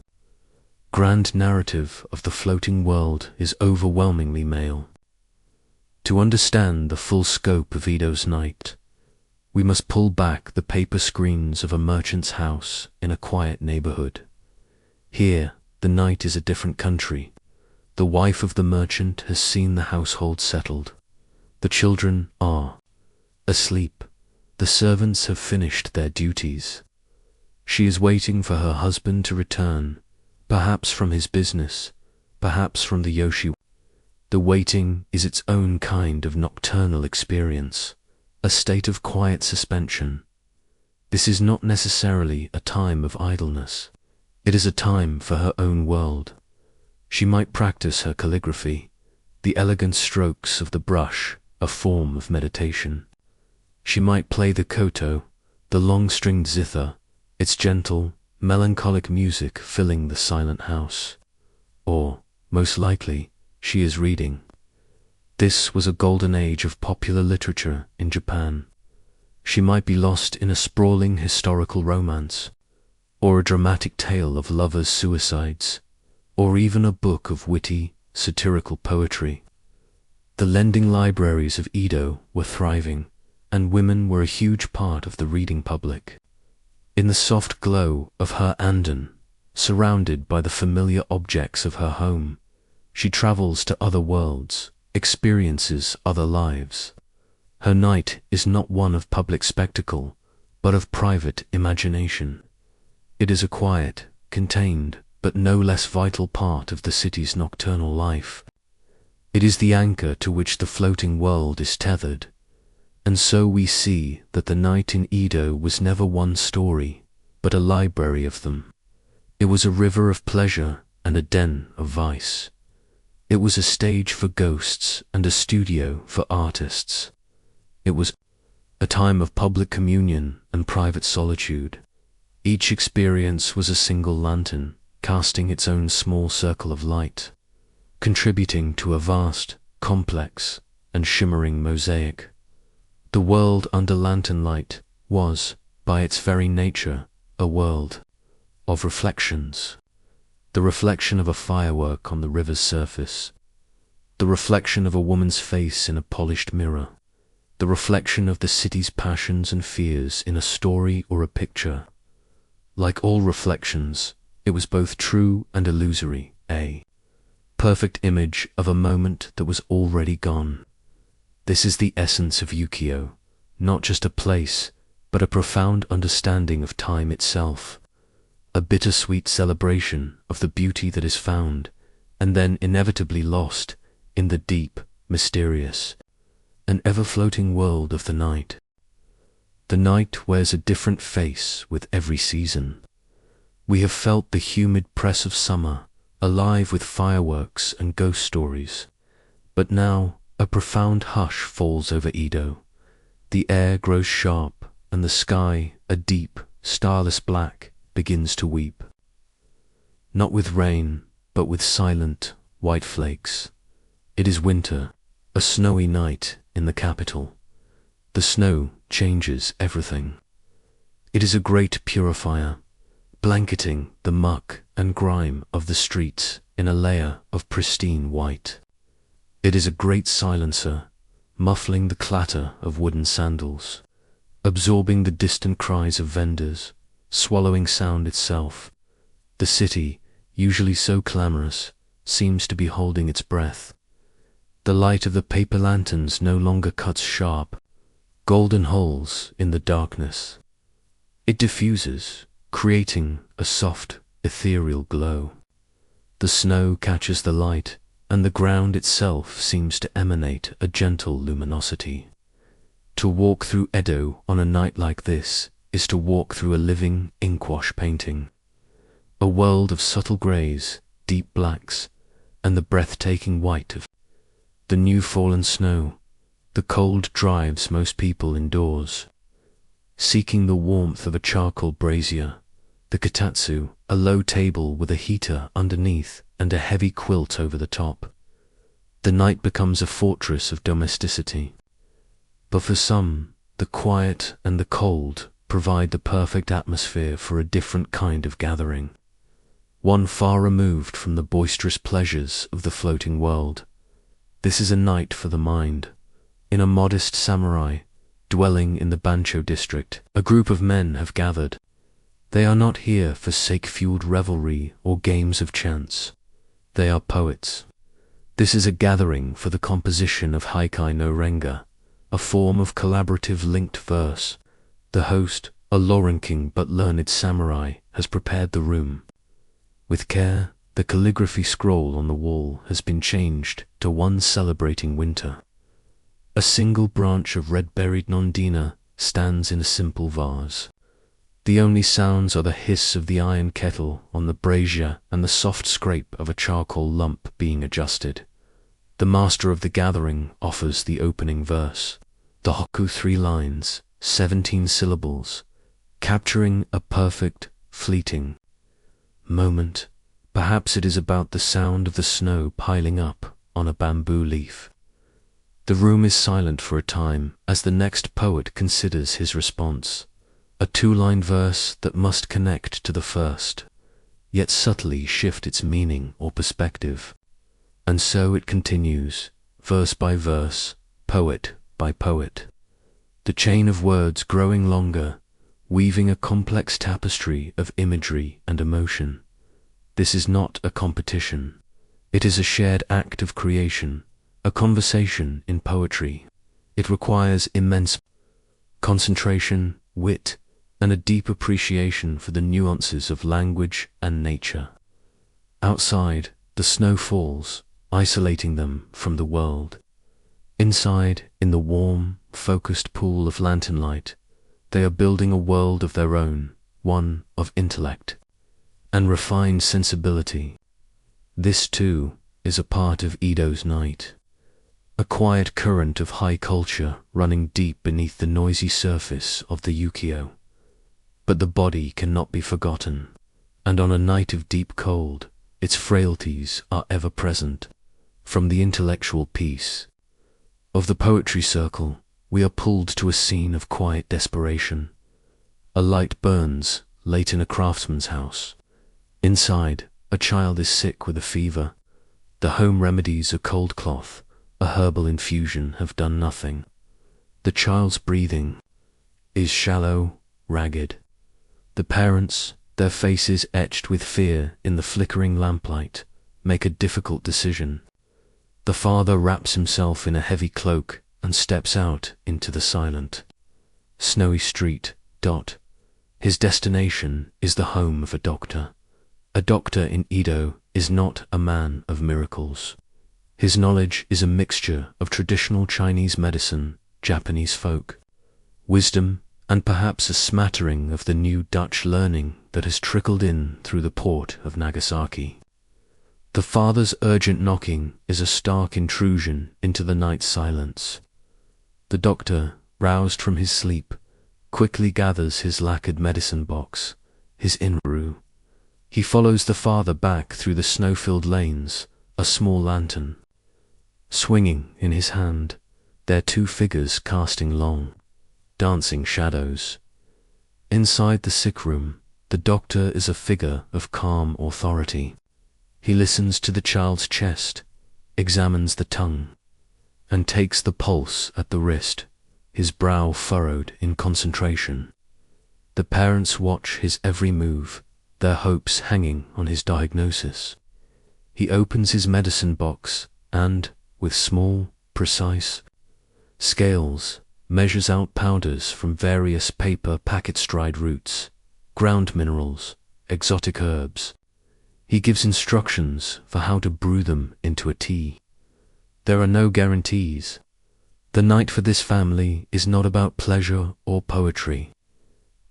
grand narrative of the floating world is overwhelmingly male. To understand the full scope of Edo's night, we must pull back the paper screens of a merchant's house in a quiet neighborhood. Here, the night is a different country. The wife of the merchant has seen the household settled. The children are asleep. The servants have finished their duties. She is waiting for her husband to return, perhaps from his business, perhaps from the Yoshi. The waiting is its own kind of nocturnal experience, a state of quiet suspension. This is not necessarily a time of idleness. It is a time for her own world. She might practice her calligraphy, the elegant strokes of the brush, a form of meditation. She might play the koto, the long-stringed zither, its gentle, melancholic music filling the silent house. Or, most likely, she is reading. This was a golden age of popular literature in Japan. She might be lost in a sprawling historical romance, or a dramatic tale of lovers' suicides, or even a book of witty, satirical poetry. The lending libraries of Edo were thriving, and women were a huge part of the reading public. In the soft glow of her andon, surrounded by the familiar objects of her home, she travels to other worlds, experiences other lives. Her night is not one of public spectacle, but of private imagination. It is a quiet, contained, but no less vital part of the city's nocturnal life. It is the anchor to which the floating world is tethered. And so we see that the night in Edo was never one story, but a library of them. It was a river of pleasure and a den of vice. It was a stage for ghosts and a studio for artists. It was a time of public communion and private solitude. Each experience was a single lantern, casting its own small circle of light, contributing to a vast, complex, and shimmering mosaic. The world under lantern light was, by its very nature, a world of reflections. The reflection of a firework on the river's surface, the reflection of a woman's face in a polished mirror, the reflection of the city's passions and fears in a story or a picture. Like all reflections, it was both true and illusory, a perfect image of a moment that was already gone. This is the essence of Ukiyo, not just a place, but a profound understanding of time itself, a bittersweet celebration of the beauty that is found, and then inevitably lost, in the deep, mysterious, and ever-floating world of the night. The night wears a different face with every season. We have felt the humid press of summer, alive with fireworks and ghost stories. But now a profound hush falls over Edo. The air grows sharp, and the sky, a deep, starless black, begins to weep. Not with rain, but with silent, white flakes. It is winter, a snowy night in the capital. The snow changes everything. It is a great purifier, blanketing the muck and grime of the streets in a layer of pristine white. It is a great silencer, muffling the clatter of wooden sandals, absorbing the distant cries of vendors, swallowing sound itself. The city, usually so clamorous, seems to be holding its breath. The light of the paper lanterns no longer cuts sharp, golden holes in the darkness. It diffuses, creating a soft, ethereal glow. The snow catches the light, and the ground itself seems to emanate a gentle luminosity. To walk through Edo on a night like this is to walk through a living inkwash painting. A world of subtle greys, deep blacks, and the breathtaking white of the new fallen snow. The cold drives most people indoors. seeking the warmth of a charcoal brazier. The kotatsu, a low table with a heater underneath and a heavy quilt over the top. The night becomes a fortress of domesticity. But for some, the quiet and the cold provide the perfect atmosphere for a different kind of gathering, one far removed from the boisterous pleasures of the floating world. This is a night for the mind. In a modest samurai, dwelling in the Bancho district, a group of men have gathered. They are not here for sake-fueled revelry or games of chance. They are poets. This is a gathering for the composition of Haikai no Renga, a form of collaborative linked verse. The host, a law-ranking but learned samurai, has prepared the room. With care, the calligraphy scroll on the wall has been changed to one celebrating winter. A single branch of red-berried nondina stands in a simple vase. The only sounds are the hiss of the iron kettle on the brazier and the soft scrape of a charcoal lump being adjusted. The master of the gathering offers the opening verse. The hokku, 3 lines, 17 syllables, capturing a perfect, fleeting moment. Perhaps it is about the sound of the snow piling up on a bamboo leaf. The room is silent for a time as the next poet considers his response, a 2-line verse that must connect to the first, yet subtly shift its meaning or perspective. And so it continues, verse by verse, poet by poet. The chain of words growing longer, weaving a complex tapestry of imagery and emotion. This is not a competition. It is a shared act of creation, a conversation in poetry. It requires immense concentration, wit, and a deep appreciation for the nuances of language and nature. Outside, the snow falls, isolating them from the world. Inside, in the warm, focused pool of lantern light, they are building a world of their own, one of intellect and refined sensibility. This, too, is a part of Edo's night, a quiet current of high culture running deep beneath the noisy surface of the Ukiyo. But the body cannot be forgotten, and on a night of deep cold, its frailties are ever present. From the intellectual peace of the poetry circle, we are pulled to a scene of quiet desperation. A light burns late in a craftsman's house. Inside, a child is sick with a fever. The home remedies, a cold cloth, a herbal infusion, have done nothing. The child's breathing is shallow, ragged. The parents, their faces etched with fear in the flickering lamplight, make a difficult decision. The father wraps himself in a heavy cloak and steps out into the silent, snowy street. His destination is the home of a doctor. A doctor in Edo is not a man of miracles. His knowledge is a mixture of traditional Chinese medicine, Japanese folk wisdom, and perhaps a smattering of the new Dutch learning that has trickled in through the port of Nagasaki. The father's urgent knocking is a stark intrusion into the night silence. The doctor, roused from his sleep, quickly gathers his lacquered medicine box, his inru. He follows the father back through the snow-filled lanes, a small lantern swinging in his hand, their 2 figures casting long, dancing shadows. Inside the sick room, the doctor is a figure of calm authority. He listens to the child's chest, examines the tongue, and takes the pulse at the wrist, his brow furrowed in concentration. The parents watch his every move, their hopes hanging on his diagnosis. He opens his medicine box and, with small, precise scales, measures out powders from various paper packet-stride roots, ground minerals, exotic herbs. He gives instructions for how to brew them into a tea. There are no guarantees. The night for this family is not about pleasure or poetry.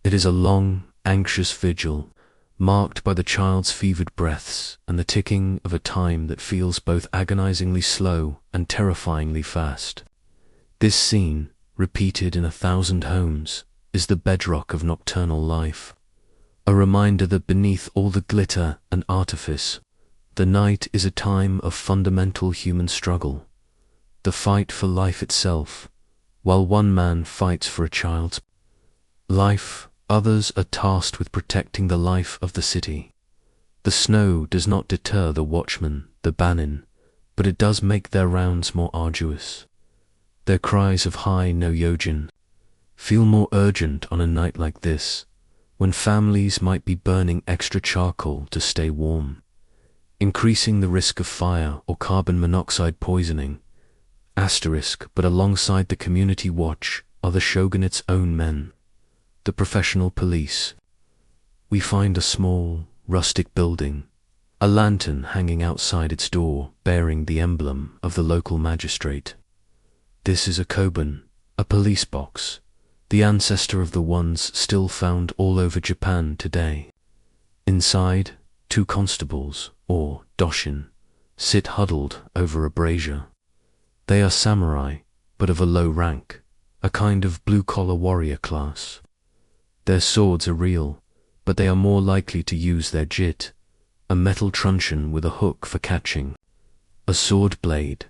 It is a long, anxious vigil, marked by the child's fevered breaths and the ticking of a time that feels both agonizingly slow and terrifyingly fast. This scene, repeated in 1,000 homes, is the bedrock of nocturnal life, a reminder that beneath all the glitter and artifice, the night is a time of fundamental human struggle, the fight for life itself. While one man fights for a child's life, others are tasked with protecting the life of the city. The snow does not deter the watchmen, the banin, but it does make their rounds more arduous. Their cries of "Hi no Yojin" feel more urgent on a night like this, when families might be burning extra charcoal to stay warm, increasing the risk of fire or carbon monoxide poisoning. But alongside the community watch are the shogunate's own men, the professional police. We find a small, rustic building, a lantern hanging outside its door bearing the emblem of the local magistrate. This is a koban, a police box, the ancestor of the ones still found all over Japan today. Inside, 2 constables, or doshin, sit huddled over a brazier. They are samurai, but of a low rank, a kind of blue-collar warrior class. Their swords are real, but they are more likely to use their jit, a metal truncheon with a hook for catching, a sword blade.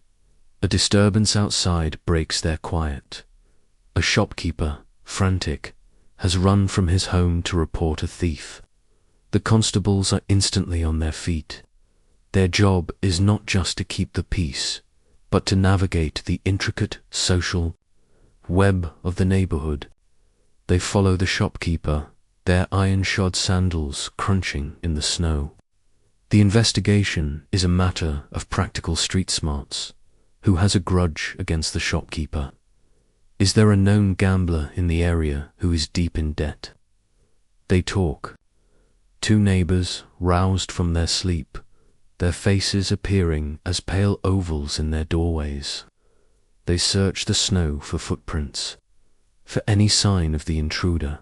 A disturbance outside breaks their quiet. A shopkeeper, frantic, has run from his home to report a thief. The constables are instantly on their feet. Their job is not just to keep the peace, but to navigate the intricate social web of the neighborhood. They follow the shopkeeper, their iron-shod sandals crunching in the snow. The investigation is a matter of practical street smarts. Who has a grudge against the shopkeeper? Is there a known gambler in the area who is deep in debt? They talk. 2 neighbors roused from their sleep, their faces appearing as pale ovals in their doorways. They search the snow for footprints, for any sign of the intruder.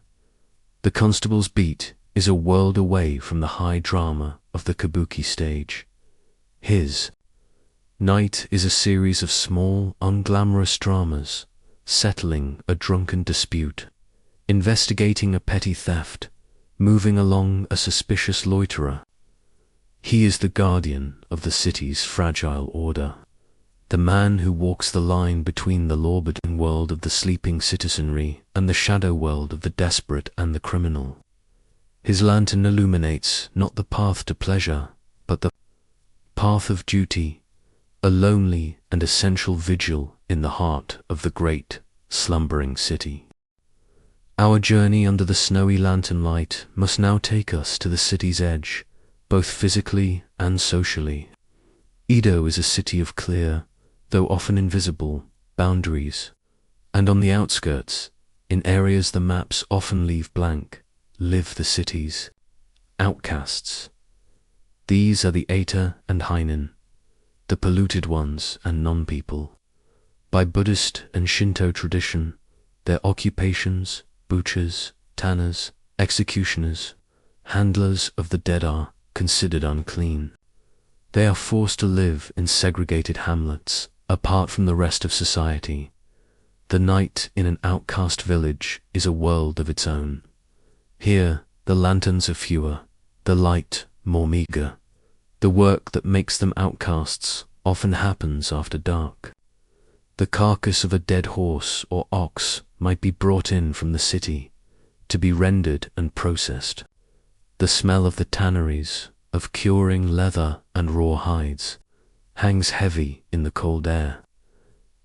The constable's beat is a world away from the high drama of the kabuki stage. His night is a series of small, unglamorous dramas, settling a drunken dispute, investigating a petty theft, moving along a suspicious loiterer. He is the guardian of the city's fragile order, the man who walks the line between the law-abiding world of the sleeping citizenry and the shadow world of the desperate and the criminal. His lantern illuminates not the path to pleasure, but the path of duty, a lonely and essential vigil in the heart of the great, slumbering city. Our journey under the snowy lantern light must now take us to the city's edge, both physically and socially. Edo is a city of clear, though often invisible, boundaries, and on the outskirts, in areas the maps often leave blank, live the city's outcasts. These are the Eta and Heinin, the polluted ones and non-people. By Buddhist and Shinto tradition, their occupations, butchers, tanners, executioners, handlers of the dead are considered unclean. They are forced to live in segregated hamlets, apart from the rest of society. The night in an outcast village is a world of its own. Here, the lanterns are fewer, the light more meager. The work that makes them outcasts often happens after dark. The carcass of a dead horse or ox might be brought in from the city, to be rendered and processed. The smell of the tanneries, of curing leather and raw hides, hangs heavy in the cold air,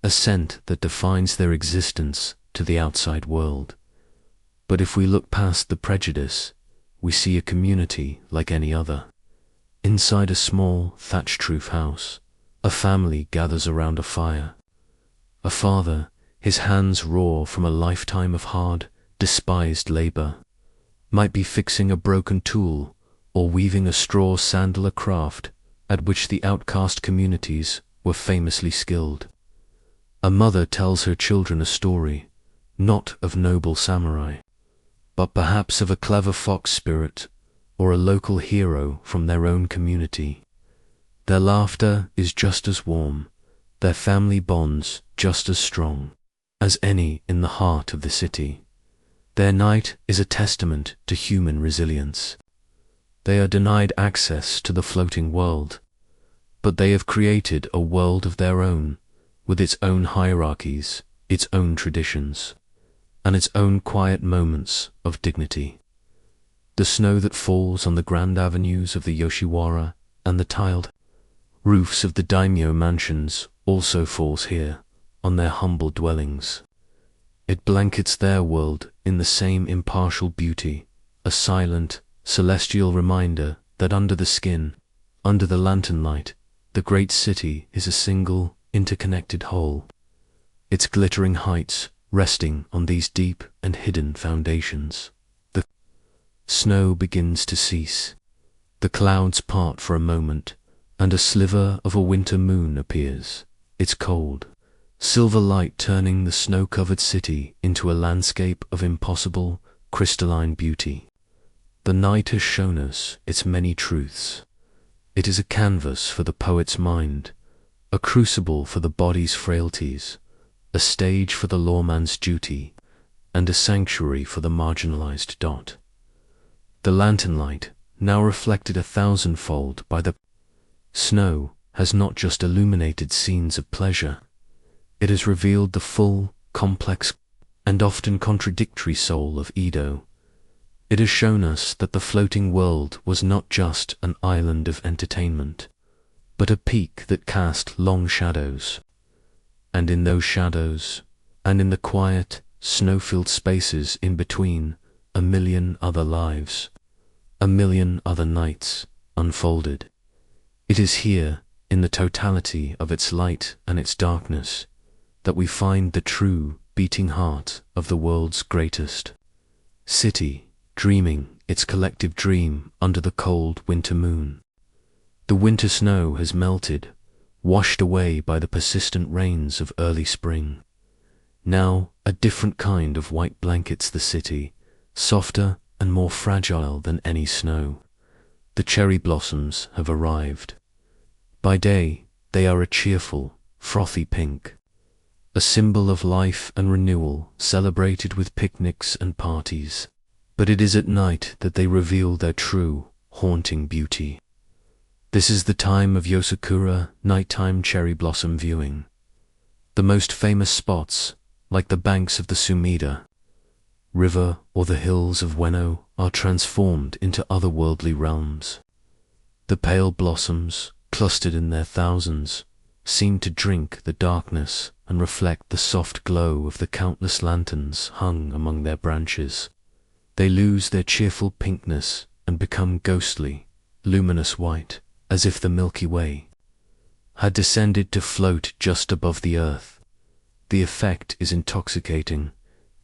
a scent that defines their existence to the outside world. But if we look past the prejudice, we see a community like any other. Inside a small, thatched-roof house, a family gathers around a fire. A father, his hands raw from a lifetime of hard, despised labor, might be fixing a broken tool or weaving a straw sandal, a craft at which the outcast communities were famously skilled. A mother tells her children a story, not of noble samurai, but perhaps of a clever fox spirit or a local hero from their own community. Their laughter is just as warm, their family bonds just as strong as any in the heart of the city. Their night is a testament to human resilience. They are denied access to the floating world, but they have created a world of their own, with its own hierarchies, its own traditions, and its own quiet moments of dignity. The snow that falls on the grand avenues of the Yoshiwara and the tiled roofs of the daimyo mansions also falls here, on their humble dwellings. It blankets their world in the same impartial beauty, a silent, celestial reminder that under the skin, under the lantern light, the great city is a single, interconnected whole, its glittering heights resting on these deep and hidden foundations. The snow begins to cease. The clouds part for a moment, and a sliver of a winter moon appears, its cold, silver light turning the snow-covered city into a landscape of impossible, crystalline beauty. The night has shown us its many truths. It is a canvas for the poet's mind, a crucible for the body's frailties, a stage for the lawman's duty, and a sanctuary for the marginalized dot. The lantern light, now reflected 1,000-fold by the snow, has not just illuminated scenes of pleasure. It has revealed the full, complex, and often contradictory soul of Edo. It has shown us that the floating world was not just an island of entertainment, but a peak that cast long shadows. And in those shadows, and in the quiet, snow-filled spaces in between, a million other lives, a million other nights unfolded. It is here, in the totality of its light and its darkness, that we find the true beating heart of the world's greatest city, dreaming its collective dream under the cold winter moon. The winter snow has melted, washed away by the persistent rains of early spring. Now a different kind of white blankets the city, softer and more fragile than any snow. The cherry blossoms have arrived. By day, they are a cheerful, frothy pink, a symbol of life and renewal celebrated with picnics and parties. But it is at night that they reveal their true, haunting beauty. This is the time of Yosakura nighttime cherry blossom viewing. The most famous spots, like the banks of the Sumida River or the hills of Ueno, are transformed into otherworldly realms. The pale blossoms, clustered in their thousands, seem to drink the darkness and reflect the soft glow of the countless lanterns hung among their branches. They lose their cheerful pinkness and become ghostly, luminous white, as if the Milky Way had descended to float just above the earth. The effect is intoxicating,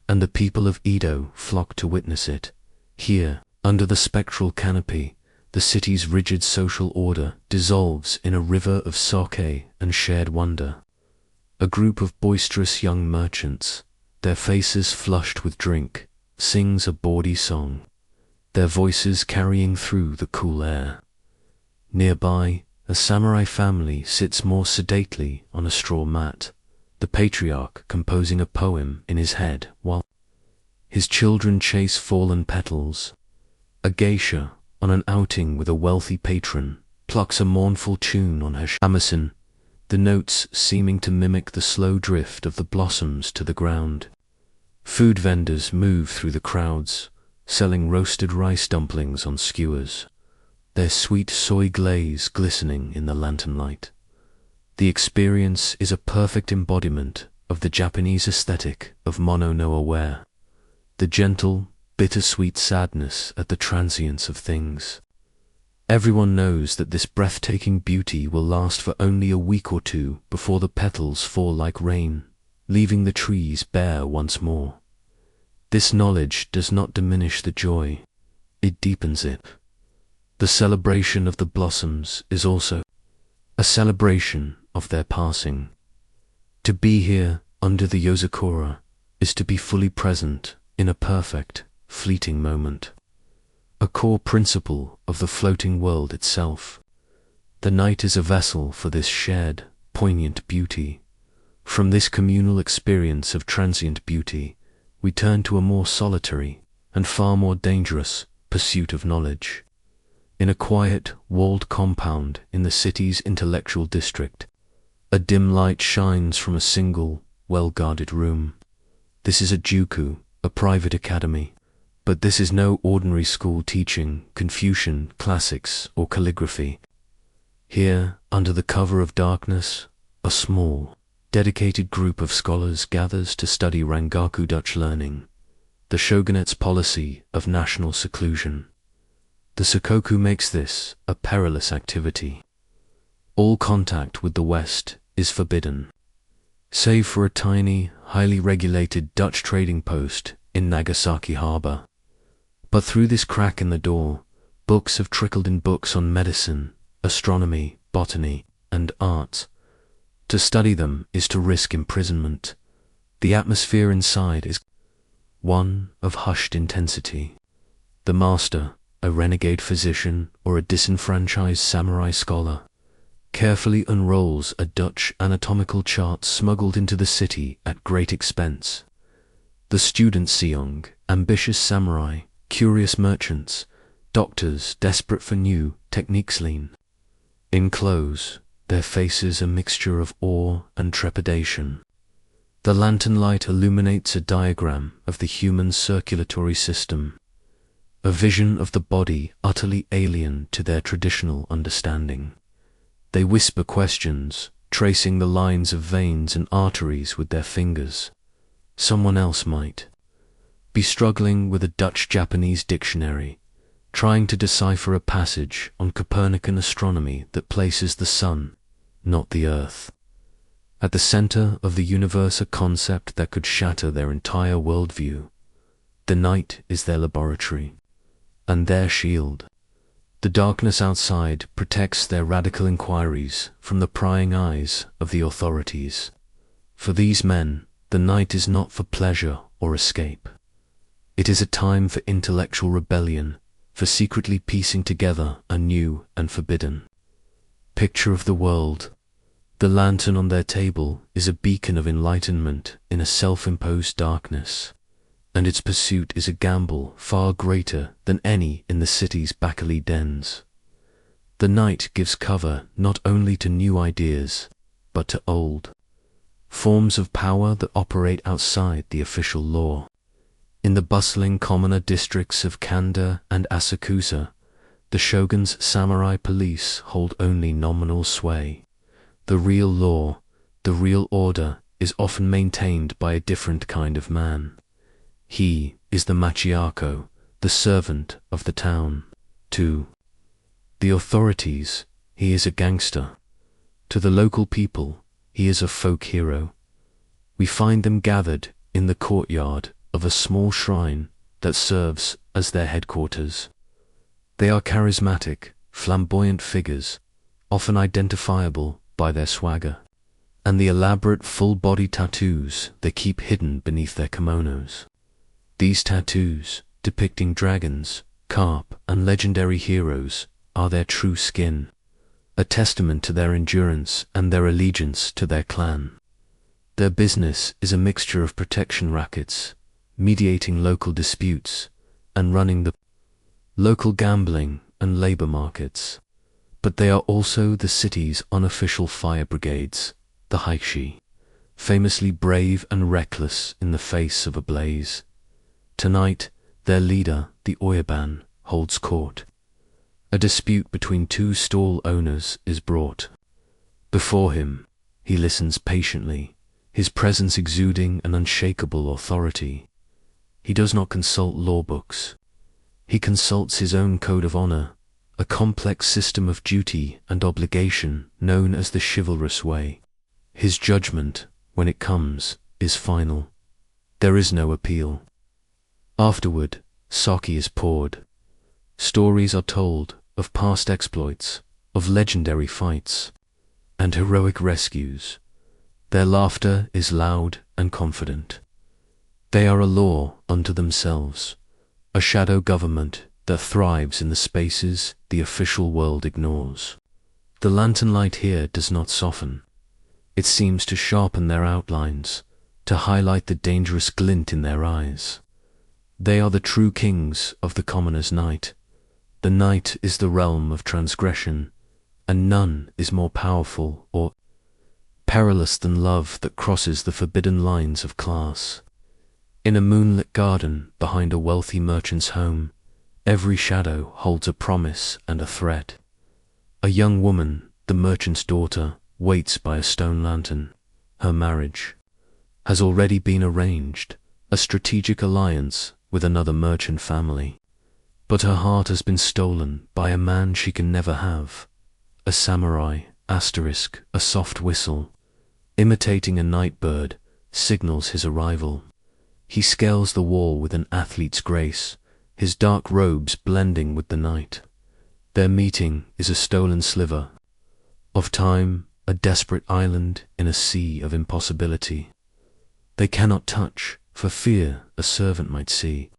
and the people of Edo flock to witness it. Here, under the spectral canopy, the city's rigid social order dissolves in a river of sake and shared wonder. A group of boisterous young merchants, their faces flushed with drink, sings a bawdy song, their voices carrying through the cool air. Nearby, a samurai family sits more sedately on a straw mat, the patriarch composing a poem in his head while his children chase fallen petals. A geisha, on an outing with a wealthy patron, plucks a mournful tune on her shamisen, the notes seeming to mimic the slow drift of the blossoms to the ground. Food vendors move through the crowds, selling roasted rice dumplings on skewers, their sweet soy glaze glistening in the lantern light. The experience is a perfect embodiment of the Japanese aesthetic of Mono no Aware, the gentle, bittersweet sadness at the transience of things. Everyone knows that this breathtaking beauty will last for only a week or two before the petals fall like rain, leaving the trees bare once more. This knowledge does not diminish the joy, it deepens it. The celebration of the blossoms is also a celebration of their passing. To be here under the Yosakura is to be fully present in a perfect, fleeting moment, a core principle of the floating world itself. The night is a vessel for this shared, poignant beauty. From this communal experience of transient beauty, we turn to a more solitary and far more dangerous pursuit of knowledge. In a quiet, walled compound in the city's intellectual district, a dim light shines from a single, well-guarded room. This is a Juku, a private academy, but this is no ordinary school teaching Confucian classics or calligraphy. Here, under the cover of darkness, a small, dedicated group of scholars gathers to study Rangaku Dutch learning, the shogunate's policy of national seclusion. The Sakoku makes this a perilous activity. All contact with the West is forbidden, save for a tiny, highly regulated Dutch trading post in Nagasaki harbor. But through this crack in the door, books have trickled in, books on medicine, astronomy, botany, and art. To study them is to risk imprisonment. The atmosphere inside is one of hushed intensity. The master, a renegade physician or a disenfranchised samurai scholar, carefully unrolls a Dutch anatomical chart smuggled into the city at great expense. The student Seong, ambitious samurai, curious merchants, doctors desperate for new techniques lean. In close, their faces a mixture of awe and trepidation. The lantern light illuminates a diagram of the human circulatory system, a vision of the body utterly alien to their traditional understanding. They whisper questions, tracing the lines of veins and arteries with their fingers. Someone else might be struggling with a Dutch-Japanese dictionary, trying to decipher a passage on Copernican astronomy that places the sun, not the earth, at the center of the universe, a concept that could shatter their entire worldview. The night is their laboratory, and their shield. The darkness outside protects their radical inquiries from the prying eyes of the authorities. For these men, the night is not for pleasure or escape. It is a time for intellectual rebellion, for secretly piecing together a new and forbidden picture of the world. The lantern on their table is a beacon of enlightenment in a self-imposed darkness, and its pursuit is a gamble far greater than any in the city's Baccali dens. The night gives cover not only to new ideas, but to old forms of power that operate outside the official law. In the bustling commoner districts of Kanda and Asakusa, the shogun's samurai police hold only nominal sway. The real law, the real order, is often maintained by a different kind of man. He is the machiako, the servant of the town. To the authorities, he is a gangster. To the local people, he is a folk hero. We find them gathered in the courtyard of a small shrine that serves as their headquarters. They are charismatic, flamboyant figures, often identifiable by their swagger, and the elaborate full-body tattoos they keep hidden beneath their kimonos. These tattoos, depicting dragons, carp, and legendary heroes, are their true skin, a testament to their endurance and their allegiance to their clan. Their business is a mixture of protection rackets, mediating local disputes, and running the local gambling and labor markets. But they are also the city's unofficial fire brigades, the Haishi, famously brave and reckless in the face of a blaze. Tonight, their leader, the Oyaban, holds court. A dispute between two stall owners is brought before him. He listens patiently, his presence exuding an unshakable authority. He does not consult law books. He consults his own code of honor, a complex system of duty and obligation known as the chivalrous way. His judgment, when it comes, is final. There is no appeal. Afterward, sake is poured. Stories are told of past exploits, of legendary fights, and heroic rescues. Their laughter is loud and confident. They are a law unto themselves, a shadow government that thrives in the spaces the official world ignores. The lantern light here does not soften. It seems to sharpen their outlines, to highlight the dangerous glint in their eyes. They are the true kings of the commoner's night. The night is the realm of transgression, and none is more powerful or perilous than love that crosses the forbidden lines of class. In a moonlit garden behind a wealthy merchant's home, every shadow holds a promise and a threat. A young woman, the merchant's daughter, waits by a stone lantern. Her marriage has already been arranged, a strategic alliance with another merchant family. But her heart has been stolen by a man she can never have. A samurai, a soft whistle, imitating a night bird, signals his arrival. He scales the wall with an athlete's grace, his dark robes blending with the night. Their meeting is a stolen sliver of time, a desperate island in a sea of impossibility. They cannot touch, for fear a servant might see.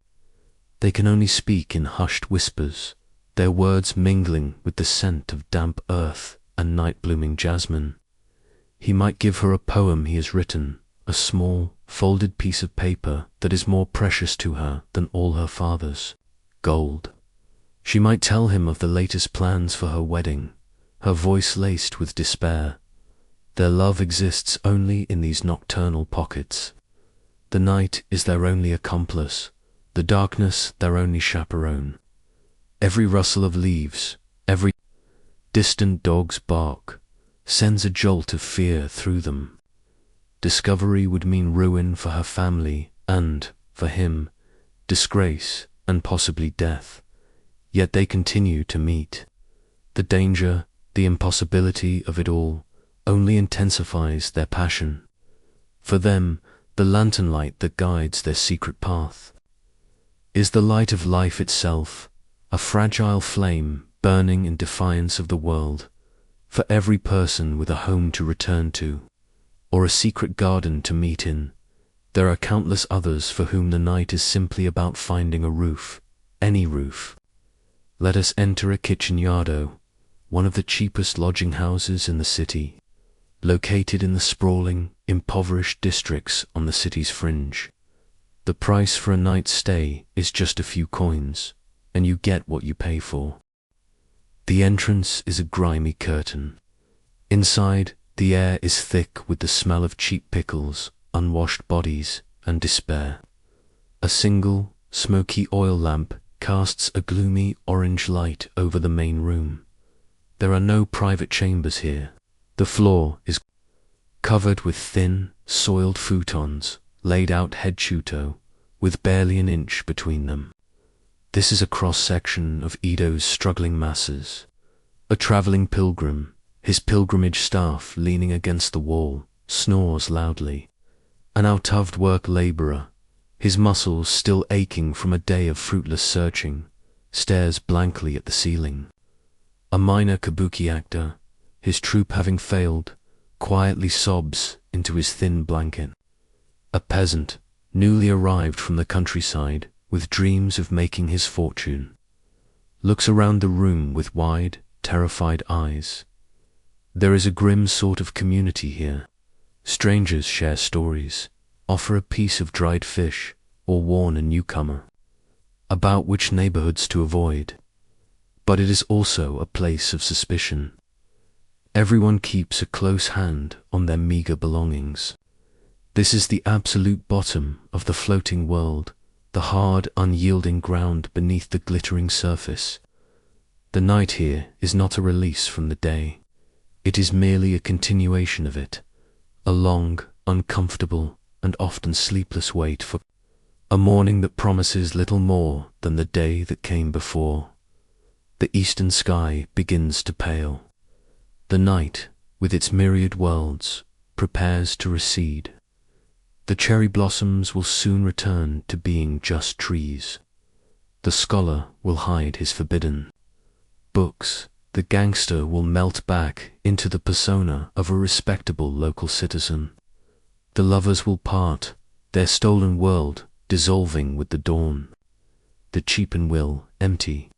They can only speak in hushed whispers, their words mingling with the scent of damp earth and night-blooming jasmine. He might give her a poem he has written, a small, folded piece of paper that is more precious to her than all her father's gold. She might tell him of the latest plans for her wedding, her voice laced with despair. Their love exists only in these nocturnal pockets. The night is their only accomplice, the darkness their only chaperone. Every rustle of leaves, every distant dog's bark, sends a jolt of fear through them. Discovery would mean ruin for her family and, for him, disgrace and possibly death. Yet they continue to meet. The danger, the impossibility of it all, only intensifies their passion. For them, the lantern light that guides their secret path is the light of life itself, a fragile flame burning in defiance of the world. For every person with a home to return to, or a secret garden to meet in, there are countless others for whom the night is simply about finding a roof, any roof. Let us enter a kitchen yardo, one of the cheapest lodging houses in the city, located in the sprawling, impoverished districts on the city's fringe. The price for a night's stay is just a few coins, and you get what you pay for. The entrance is a grimy curtain. Inside, the air is thick with the smell of cheap pickles, unwashed bodies, and despair. A single, smoky oil lamp casts a gloomy orange light over the main room. There are no private chambers here. The floor is covered with thin, soiled futons, laid out head-shuto, with barely an inch between them. This is a cross-section of Edo's struggling masses. A travelling pilgrim, his pilgrimage staff leaning against the wall, snores loudly. An out-of work labourer, his muscles still aching from a day of fruitless searching, stares blankly at the ceiling. A minor kabuki actor, his troupe having failed, quietly sobs into his thin blanket. A peasant, newly arrived from the countryside, with dreams of making his fortune, looks around the room with wide, terrified eyes. There is a grim sort of community here. Strangers share stories, offer a piece of dried fish, or warn a newcomer about which neighborhoods to avoid. But it is also a place of suspicion. Everyone keeps a close hand on their meager belongings. This is the absolute bottom of the floating world, the hard, unyielding ground beneath the glittering surface. The night here is not a release from the day. It is merely a continuation of it, a long, uncomfortable, and often sleepless wait for a morning that promises little more than the day that came before. The eastern sky begins to pale. The night, with its myriad worlds, prepares to recede. The cherry blossoms will soon return to being just trees. The scholar will hide his forbidden books. The gangster will melt back into the persona of a respectable local citizen. The lovers will part, their stolen world dissolving with the dawn. The cheapen will empty,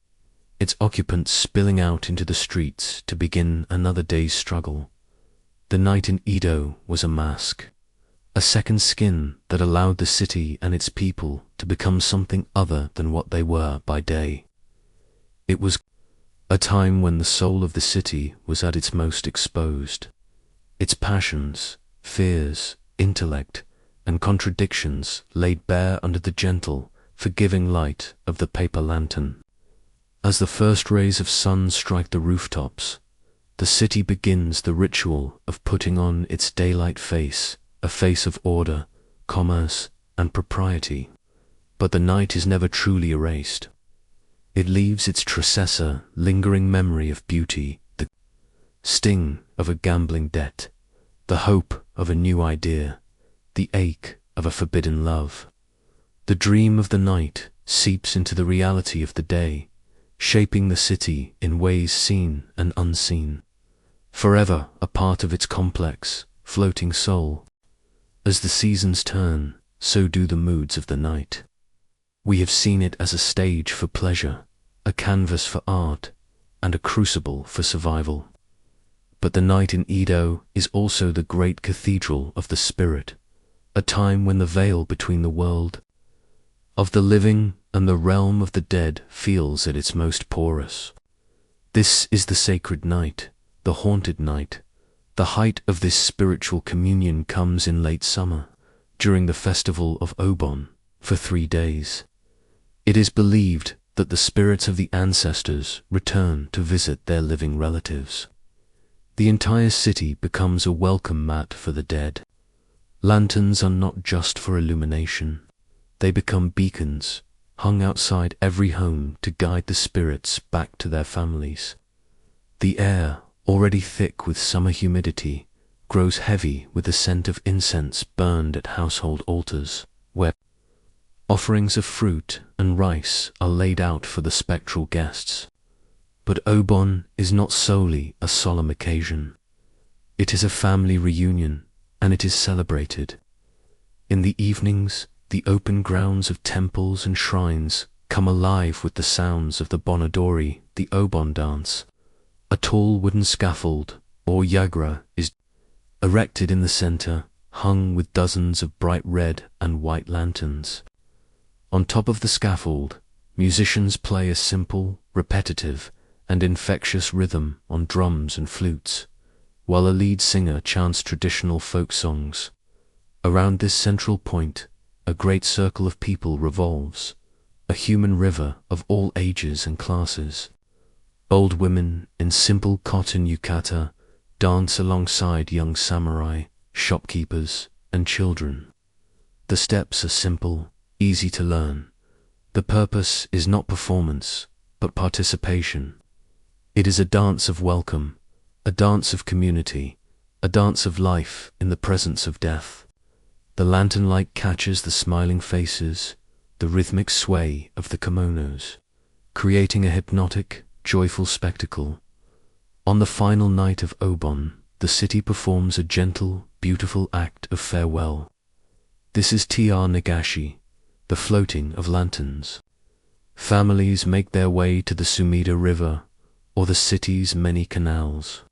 its occupants spilling out into the streets to begin another day's struggle. The night in Edo was a mask, a second skin that allowed the city and its people to become something other than what they were by day. It was a time when the soul of the city was at its most exposed. Its passions, fears, intellect, and contradictions laid bare under the gentle, forgiving light of the paper lantern. As the first rays of sun strike the rooftops, the city begins the ritual of putting on its daylight face, a face of order, commerce, and propriety. But the night is never truly erased. It leaves its trespasser lingering memory of beauty, the sting of a gambling debt, the hope of a new idea, the ache of a forbidden love. The dream of the night seeps into the reality of the day, shaping the city in ways seen and unseen, forever a part of its complex, floating soul. As the seasons turn, so do the moods of the night. We have seen it as a stage for pleasure, a canvas for art, and a crucible for survival. But the night in Edo is also the great cathedral of the spirit, a time when the veil between the world of the living and the realm of the dead feels at its most porous. This is the sacred night, the haunted night. The height of this spiritual communion comes in late summer, during the festival of Obon, for 3 days. It is believed that the spirits of the ancestors return to visit their living relatives. The entire city becomes a welcome mat for the dead. Lanterns are not just for illumination. They become beacons, hung outside every home to guide the spirits back to their families. The air, already thick with summer humidity, grows heavy with the scent of incense burned at household altars, where offerings of fruit and rice are laid out for the spectral guests. But Obon is not solely a solemn occasion. It is a family reunion, and it is celebrated. In the evenings, the open grounds of temples and shrines come alive with the sounds of the Bonodori, the Obon dance. A tall wooden scaffold, or yagra, is erected in the center, hung with dozens of bright red and white lanterns. On top of the scaffold, musicians play a simple, repetitive, and infectious rhythm on drums and flutes, while a lead singer chants traditional folk songs. Around this central point, a great circle of people revolves, a human river of all ages and classes. Old women in simple cotton yukata dance alongside young samurai, shopkeepers, and children. The steps are simple, easy to learn. The purpose is not performance, but participation. It is a dance of welcome, a dance of community, a dance of life in the presence of death. The lantern light catches the smiling faces, the rhythmic sway of the kimonos, creating a hypnotic, joyful spectacle. On the final night of Obon, the city performs a gentle, beautiful act of farewell. This is Tia Nagashi, the floating of lanterns. Families make their way to the Sumida River or the city's many canals.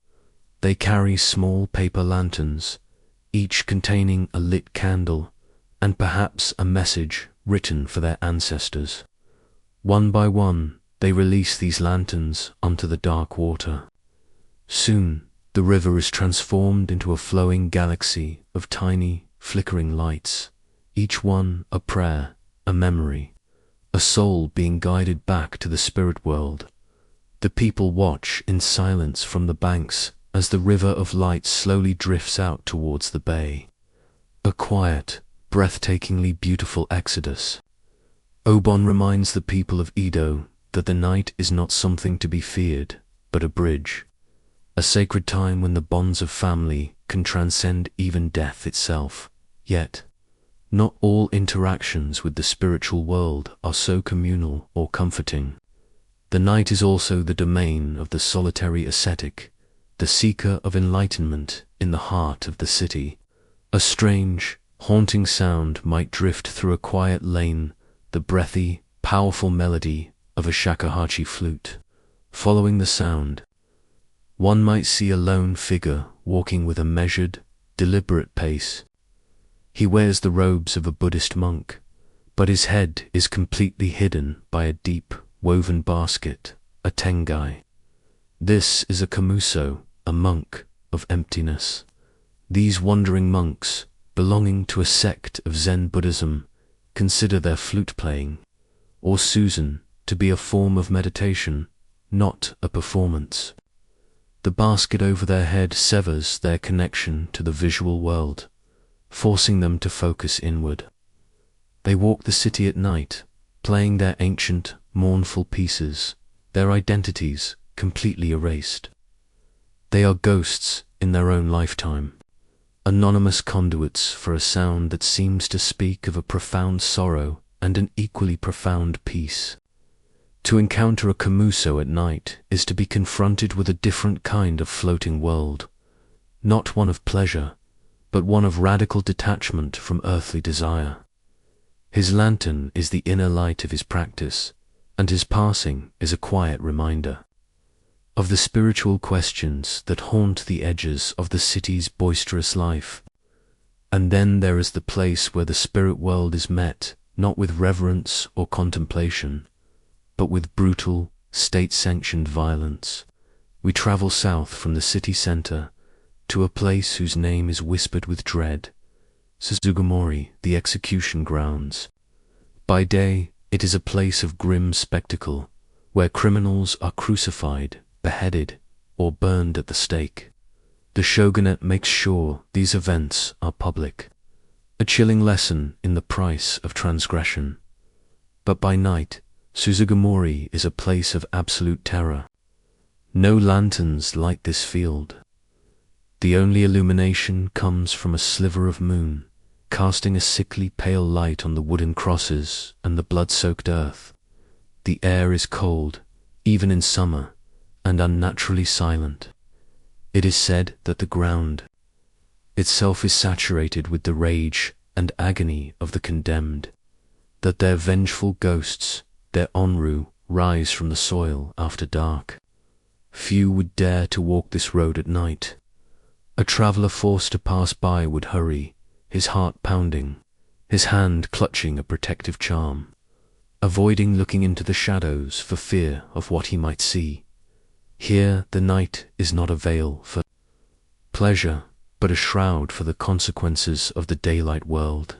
They carry small paper lanterns, each containing a lit candle and perhaps a message written for their ancestors. One by one, they release these lanterns onto the dark water. Soon, the river is transformed into a flowing galaxy of tiny, flickering lights, each one a prayer, a memory, a soul being guided back to the spirit world. The people watch in silence from the banks as the river of light slowly drifts out towards the bay. A quiet, breathtakingly beautiful exodus. Obon reminds the people of Edo that the night is not something to be feared, but a bridge, a sacred time when the bonds of family can transcend even death itself. Yet, not all interactions with the spiritual world are so communal or comforting. The night is also the domain of the solitary ascetic, the seeker of enlightenment in the heart of the city. A strange, haunting sound might drift through a quiet lane, the breathy, powerful melody of a shakuhachi flute. Following the sound, one might see a lone figure walking with a measured, deliberate pace. He wears the robes of a Buddhist monk, but his head is completely hidden by a deep, woven basket, a tengai. This is a kamuso, a monk of emptiness. These wandering monks, belonging to a sect of Zen Buddhism, consider their flute playing, or Susan, to be a form of meditation, not a performance. The basket over their head severs their connection to the visual world, forcing them to focus inward. They walk the city at night, playing their ancient, mournful pieces, their identities completely erased. They are ghosts in their own lifetime, anonymous conduits for a sound that seems to speak of a profound sorrow and an equally profound peace. To encounter a kamuso at night is to be confronted with a different kind of floating world, not one of pleasure, but one of radical detachment from earthly desire. His lantern is the inner light of his practice, and his passing is a quiet reminder of the spiritual questions that haunt the edges of the city's boisterous life. And then there is the place where the spirit world is met, not with reverence or contemplation, but with brutal, state-sanctioned violence. We travel south from the city center to a place whose name is whispered with dread, Suzugomori, the execution grounds. By day, it is a place of grim spectacle, where criminals are crucified, beheaded, or burned at the stake. The shogunate makes sure these events are public, a chilling lesson in the price of transgression. But by night, Suzugomori is a place of absolute terror. No lanterns light this field. The only illumination comes from a sliver of moon, casting a sickly pale light on the wooden crosses and the blood-soaked earth. The air is cold, even in summer, and unnaturally silent. It is said that the ground itself is saturated with the rage and agony of the condemned, that their vengeful ghosts, their onru, rise from the soil after dark. Few would dare to walk this road at night. A traveler forced to pass by would hurry, his heart pounding, his hand clutching a protective charm, avoiding looking into the shadows for fear of what he might see. Here the night is not a veil for pleasure, but a shroud for the consequences of the daylight world.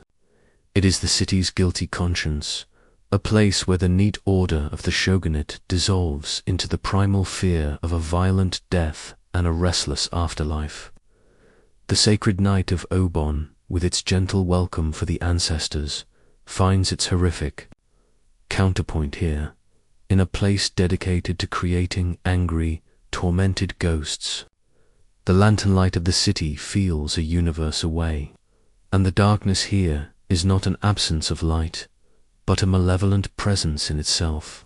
It is the city's guilty conscience, a place where the neat order of the shogunate dissolves into the primal fear of a violent death and a restless afterlife. The sacred night of Obon, with its gentle welcome for the ancestors, finds its horrific counterpoint here, in a place dedicated to creating angry, tormented ghosts. The lantern light of the city feels a universe away, and the darkness here is not an absence of light, but a malevolent presence in itself.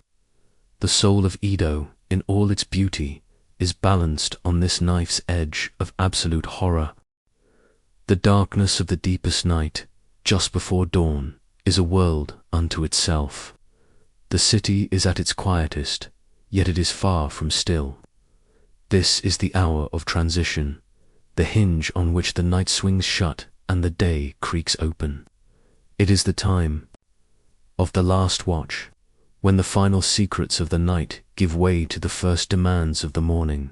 The soul of Edo, in all its beauty, is balanced on this knife's edge of absolute horror. The darkness of the deepest night, just before dawn, is a world unto itself. The city is at its quietest, yet it is far from still. This is the hour of transition, the hinge on which the night swings shut and the day creaks open. It is the time of the last watch, when the final secrets of the night give way to the first demands of the morning.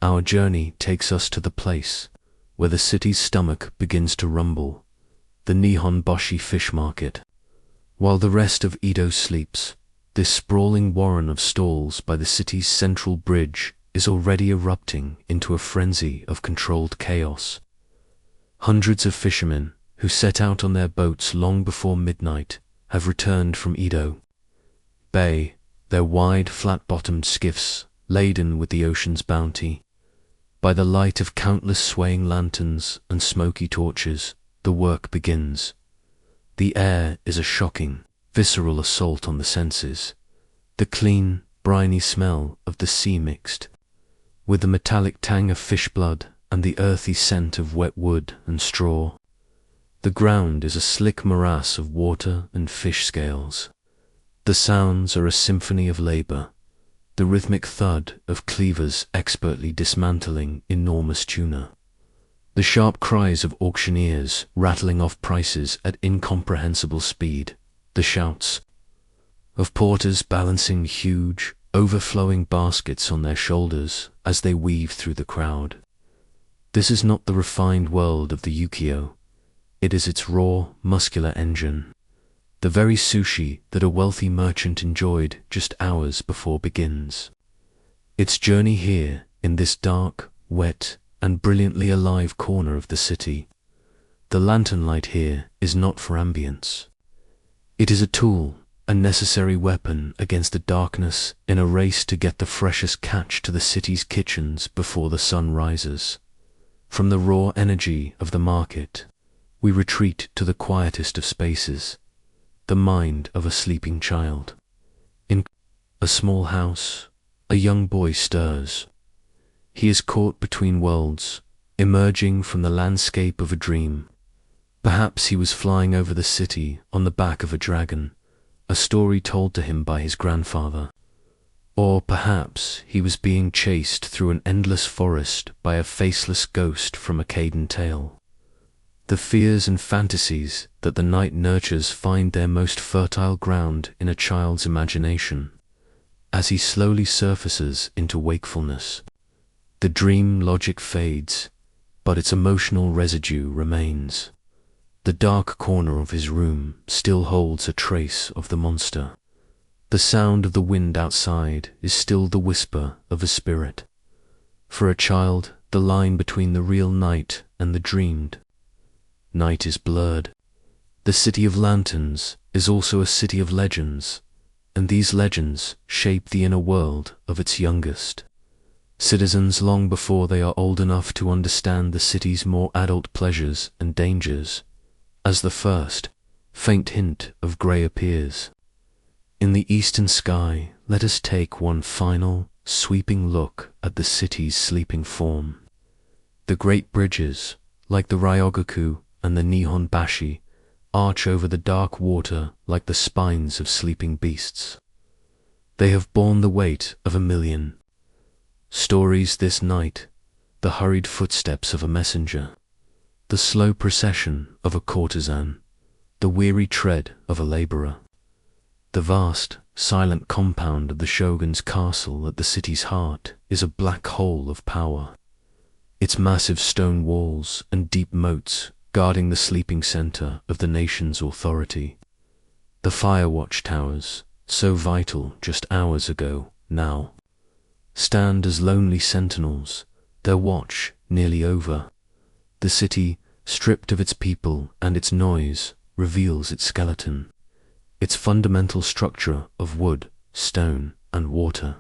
Our journey takes us to the place where the city's stomach begins to rumble, the Nihon Boshi fish market. While the rest of Edo sleeps, this sprawling warren of stalls by the city's central bridge is already erupting into a frenzy of controlled chaos. Hundreds of fishermen, who set out on their boats long before midnight, have returned from Edo Bay, their wide, flat-bottomed skiffs laden with the ocean's bounty. By the light of countless swaying lanterns and smoky torches, the work begins. The air is a shocking, visceral assault on the senses. The clean, briny smell of the sea mixed with the metallic tang of fish blood and the earthy scent of wet wood and straw. The ground is a slick morass of water and fish scales. The sounds are a symphony of labor, the rhythmic thud of cleavers expertly dismantling enormous tuna, The sharp cries of auctioneers rattling off prices at incomprehensible speed, the shouts of porters balancing huge, overflowing baskets on their shoulders as they weave through the crowd. This is not the refined world of the ukiyo. It is its raw, muscular engine. The very sushi that a wealthy merchant enjoyed just hours before begins. Its journey here, in this dark, wet, and brilliantly alive corner of the city. The lantern light here is not for ambience. It is a tool, a necessary weapon against the darkness in a race to get the freshest catch to the city's kitchens before the sun rises. From the raw energy of the market, we retreat to the quietest of spaces, the mind of a sleeping child. In a small house, a young boy stirs. He is caught between worlds, emerging from the landscape of a dream. Perhaps he was flying over the city on the back of a dragon, a story told to him by his grandfather. Or perhaps he was being chased through an endless forest by a faceless ghost from a Caden tale. The fears and fantasies that the night nurtures find their most fertile ground in a child's imagination. As he slowly surfaces into wakefulness, the dream logic fades, but its emotional residue remains. The dark corner of his room still holds a trace of the monster. The sound of the wind outside is still the whisper of a spirit. For a child, the line between the real night and the dreamed night is blurred. The city of lanterns is also a city of legends, and these legends shape the inner world of its youngest citizens long before they are old enough to understand the city's more adult pleasures and dangers. As the first faint hint of grey appears in the eastern sky, let us take one final, sweeping look at the city's sleeping form. The great bridges, like the Ryogoku and the Nihon Bashi, arch over the dark water like the spines of sleeping beasts. They have borne the weight of 1,000,000 stories this night, the hurried footsteps of a messenger, the slow procession of a courtesan, the weary tread of a laborer. The vast, silent compound of the shogun's castle at the city's heart is a black hole of power. Its massive stone walls and deep moats guarding the sleeping center of the nation's authority. The fire watch towers, so vital just hours ago, now stand as lonely sentinels, their watch nearly over. The city, stripped of its people and its noise, reveals its skeleton, its fundamental structure of wood, stone, and water.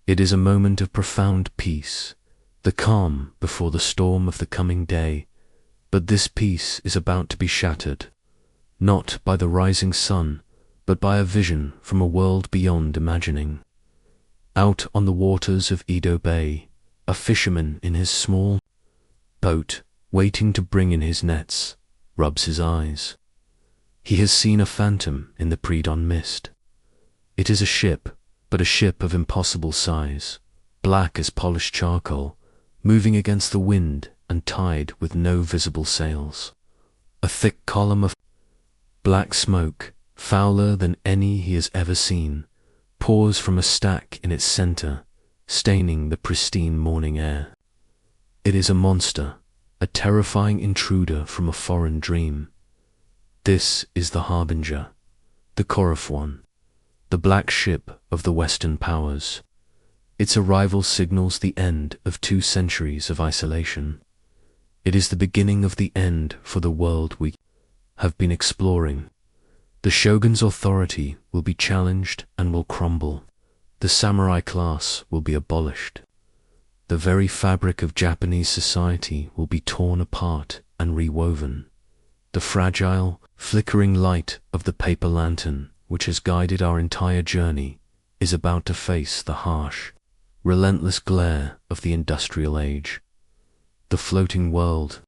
It is a moment of profound peace, the calm before the storm of the coming day, but this peace is about to be shattered, not by the rising sun, but by a vision from a world beyond imagining. Out on the waters of Edo Bay, a fisherman in his small boat, waiting to bring in his nets, rubs his eyes. He has seen a phantom in the pre-dawn mist. It is a ship, but a ship of impossible size, black as polished charcoal, moving against the wind and tide with no visible sails. A thick column of black smoke, fouler than any he has ever seen, pours from a stack in its center, staining the pristine morning air. It is a monster, a terrifying intruder from a foreign dream. This is the Harbinger, the Korophwan, the black ship of the Western powers. Its arrival signals the end of 2 centuries of isolation. It is the beginning of the end for the world we have been exploring. The shogun's authority will be challenged and will crumble. The samurai class will be abolished. The very fabric of Japanese society will be torn apart and rewoven. The fragile, flickering light of the paper lantern, which has guided our entire journey, is about to face the harsh, relentless glare of the industrial age. The floating world,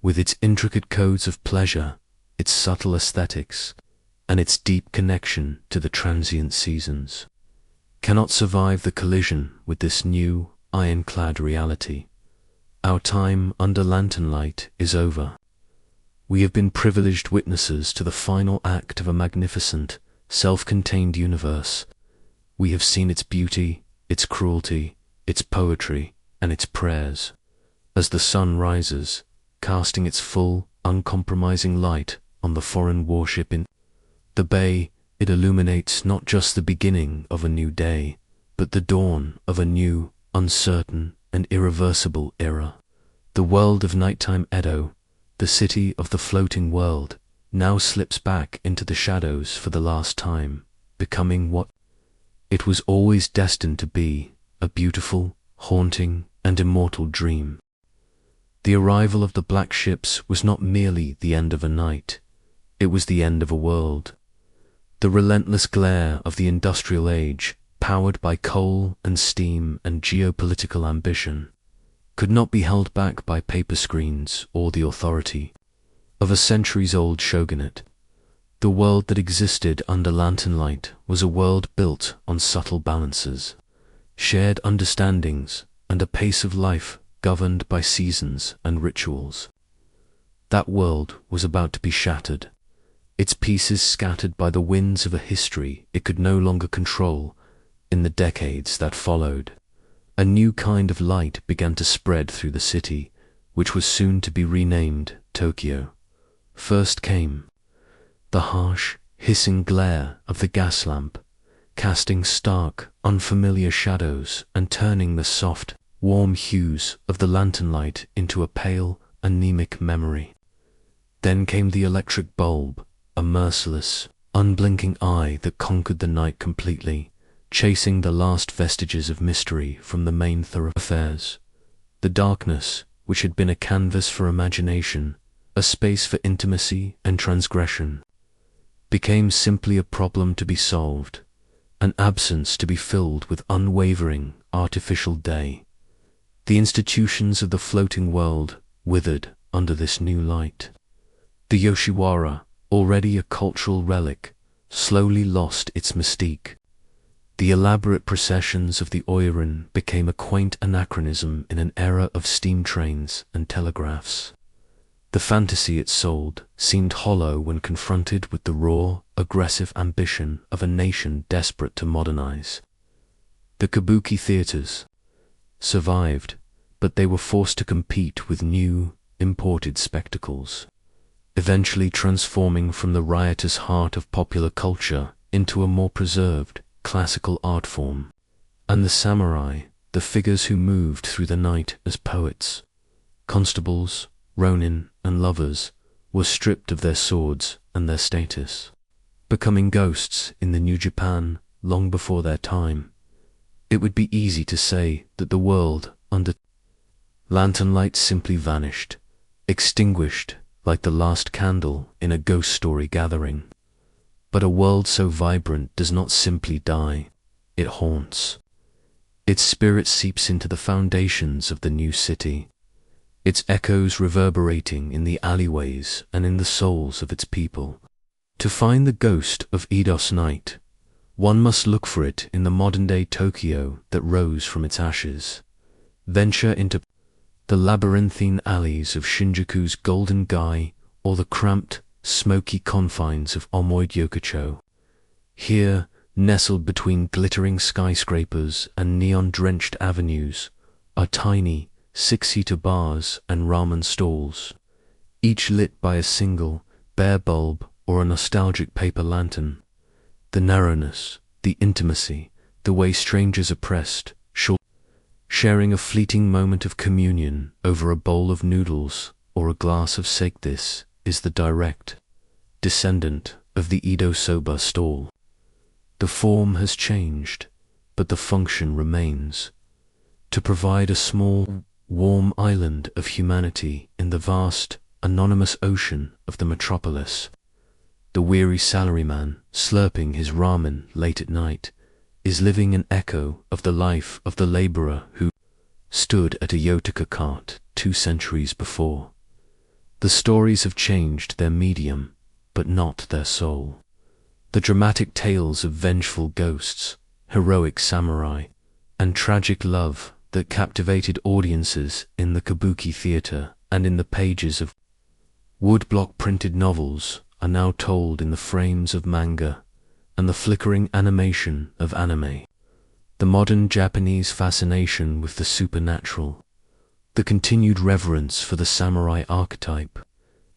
with its intricate codes of pleasure, its subtle aesthetics, and its deep connection to the transient seasons, cannot survive the collision with this new, ironclad reality. Our time under lantern light is over. We have been privileged witnesses to the final act of a magnificent, self-contained universe. We have seen its beauty, its cruelty, its poetry, and its prayers. As the sun rises, casting its full, uncompromising light on the foreign warship in the bay, it illuminates not just the beginning of a new day, but the dawn of a new, uncertain, and irreversible era. The world of nighttime Edo, the city of the floating world, now slips back into the shadows for the last time, becoming what it was always destined to be, a beautiful, haunting, and immortal dream. The arrival of the black ships was not merely the end of a night, it was the end of a world. The relentless glare of the industrial age, powered by coal and steam and geopolitical ambition, could not be held back by paper screens or the authority of a centuries-old shogunate. The world that existed under lantern light was a world built on subtle balances, shared understandings, and a pace of life governed by seasons and rituals. That world was about to be shattered, its pieces scattered by the winds of a history it could no longer control. In the decades that followed, a new kind of light began to spread through the city, which was soon to be renamed Tokyo. First came the harsh, hissing glare of the gas lamp, casting stark, unfamiliar shadows and turning the soft, warm hues of the lantern light into a pale, anemic memory. Then came the electric bulb, a merciless, unblinking eye that conquered the night completely, chasing the last vestiges of mystery from the main thoroughfares. The darkness, which had been a canvas for imagination, a space for intimacy and transgression, became simply a problem to be solved, an absence to be filled with unwavering, artificial day. The institutions of the floating world withered under this new light. The Yoshiwara, already a cultural relic, slowly lost its mystique. The elaborate processions of the Oirin became a quaint anachronism in an era of steam trains and telegraphs. The fantasy it sold seemed hollow when confronted with the raw, aggressive ambition of a nation desperate to modernize. The kabuki theaters survived, but they were forced to compete with new, imported spectacles, eventually transforming from the riotous heart of popular culture into a more preserved, classical art form. And the samurai, the figures who moved through the night as poets, constables, ronin, and lovers, were stripped of their swords and their status, becoming ghosts in the New Japan long before their time. It would be easy to say that the world under lantern light simply vanished, extinguished like the last candle in a ghost story gathering. But a world so vibrant does not simply die, it haunts. Its spirit seeps into the foundations of the new city, its echoes reverberating in the alleyways and in the souls of its people. To find the ghost of Edo's night, one must look for it in the modern-day Tokyo that rose from its ashes. Venture into the labyrinthine alleys of Shinjuku's Golden Gai or the cramped, smoky confines of Omoi-Yokocho. Here, nestled between glittering skyscrapers and neon-drenched avenues, are tiny, six-seater bars and ramen stalls, each lit by a single, bare bulb or a nostalgic paper lantern. The narrowness, the intimacy, the way strangers are pressed, sharing a fleeting moment of communion over a bowl of noodles or a glass of sake, is the direct descendant of the Edo soba stall. The form has changed, but the function remains, to provide a small, warm island of humanity in the vast, anonymous ocean of the metropolis. The weary salaryman, slurping his ramen late at night, is living an echo of the life of the laborer who stood at a Yotaka cart 2 centuries before. The stories have changed their medium, but not their soul. The dramatic tales of vengeful ghosts, heroic samurai, and tragic love that captivated audiences in the kabuki theater and in the pages of woodblock printed novels are now told in the frames of manga and the flickering animation of anime. The modern Japanese fascination with the supernatural, the continued reverence for the samurai archetype,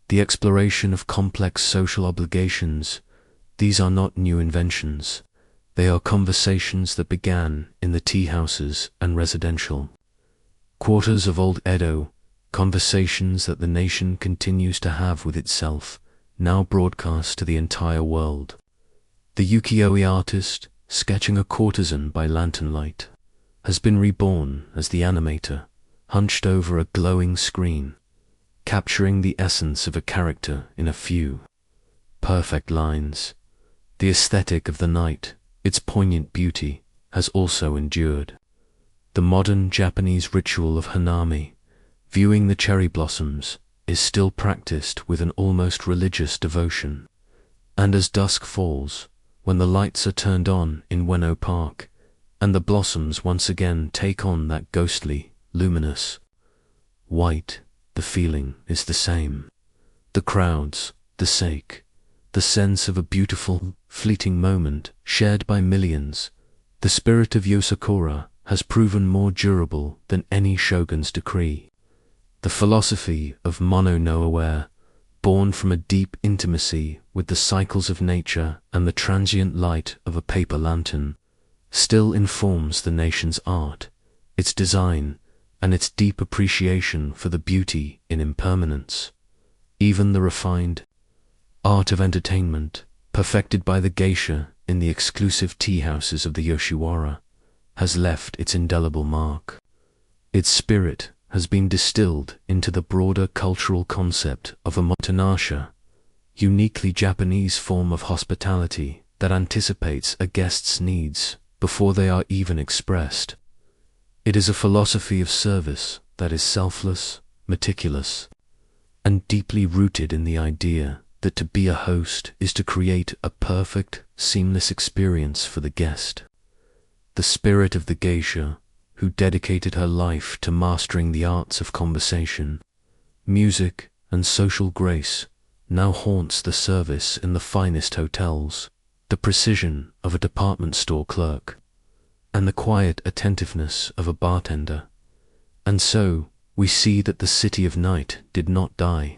the exploration of complex social obligations, these are not new inventions. They are conversations that began in the tea houses and residential quarters of old Edo, conversations that the nation continues to have with itself, now broadcast to the entire world. The ukiyo-e artist, sketching a courtesan by lantern light, has been reborn as the animator, hunched over a glowing screen, capturing the essence of a character in a few perfect lines. The aesthetic of the night, its poignant beauty, has also endured. The modern Japanese ritual of hanami, viewing the cherry blossoms, is still practiced with an almost religious devotion. And as dusk falls, when the lights are turned on in Ueno Park, and the blossoms once again take on that ghostly, luminous white, the feeling is the same. The crowds, the sake, the sense of a beautiful, fleeting moment shared by millions, the spirit of Yosakura has proven more durable than any shogun's decree. The philosophy of mono no aware, born from a deep intimacy with the cycles of nature and the transient light of a paper lantern, still informs the nation's art, its design, and its deep appreciation for the beauty in impermanence. Even the refined art of entertainment, perfected by the geisha in the exclusive tea houses of the Yoshiwara, has left its indelible mark. Its spirit has been distilled into the broader cultural concept of a motenasha, uniquely Japanese form of hospitality that anticipates a guest's needs before they are even expressed. It is a philosophy of service that is selfless, meticulous, and deeply rooted in the idea that to be a host is to create a perfect, seamless experience for the guest. The spirit of the geisha, who dedicated her life to mastering the arts of conversation, music, and social grace, now haunts the service in the finest hotels, the precision of a department store clerk, and the quiet attentiveness of a bartender. And so, we see that the city of night did not die.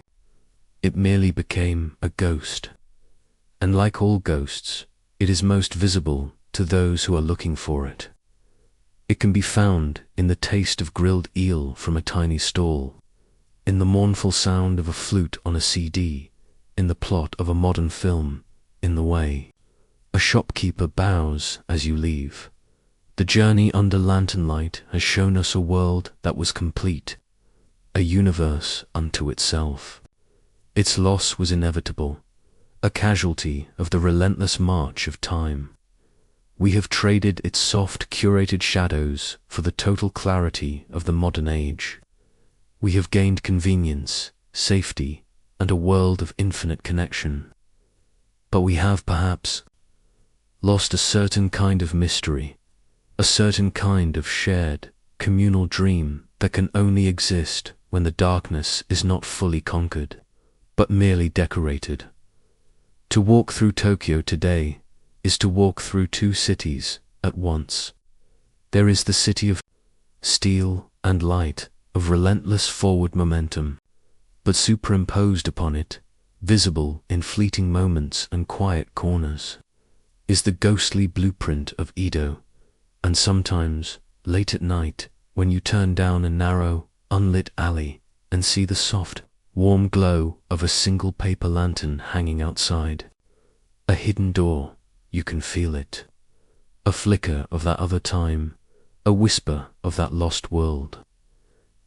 It merely became a ghost. And like all ghosts, it is most visible to those who are looking for it. It can be found in the taste of grilled eel from a tiny stall, in the mournful sound of a flute on a CD, in the plot of a modern film, in the way a shopkeeper bows as you leave. The journey under lantern light has shown us a world that was complete, a universe unto itself. Its loss was inevitable, a casualty of the relentless march of time. We have traded its soft, curated shadows for the total clarity of the modern age. We have gained convenience, safety, and a world of infinite connection. But we have, perhaps, lost a certain kind of mystery, a certain kind of shared, communal dream that can only exist when the darkness is not fully conquered, but merely decorated. To walk through Tokyo today is to walk through two cities at once. There is the city of steel and light, of relentless forward momentum, but superimposed upon it, visible in fleeting moments and quiet corners, is the ghostly blueprint of Edo. And sometimes, late at night, when you turn down a narrow, unlit alley and see the soft, warm glow of a single paper lantern hanging outside, a hidden door, you can feel it. A flicker of that other time, a whisper of that lost world.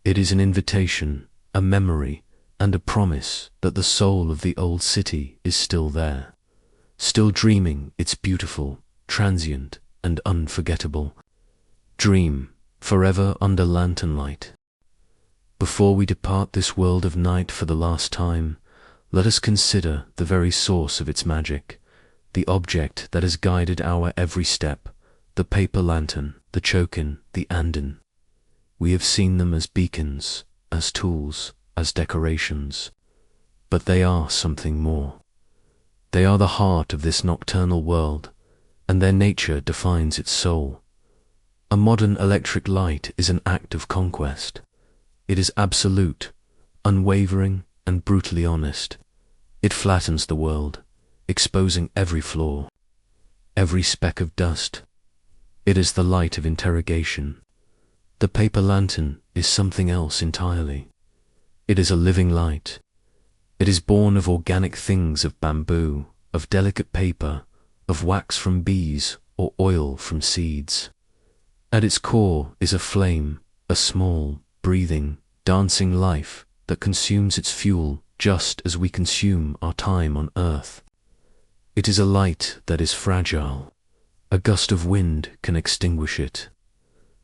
It is an invitation, a memory, and a promise that the soul of the old city is still there, still dreaming its beautiful, transient, and unforgettable dream, forever under lantern light. Before we depart this world of night for the last time, let us consider the very source of its magic, the object that has guided our every step, the paper lantern, the chokin, the anden. We have seen them as beacons, as tools, as decorations. But they are something more. They are the heart of this nocturnal world, and their nature defines its soul. A modern electric light is an act of conquest. It is absolute, unwavering, and brutally honest. It flattens the world, exposing every flaw, every speck of dust. It is the light of interrogation. The paper lantern is something else entirely. It is a living light. It is born of organic things, of bamboo, of delicate paper, of wax from bees, or oil from seeds. At its core is a flame, a small, breathing, dancing life that consumes its fuel just as we consume our time on earth. It is a light that is fragile. A gust of wind can extinguish it.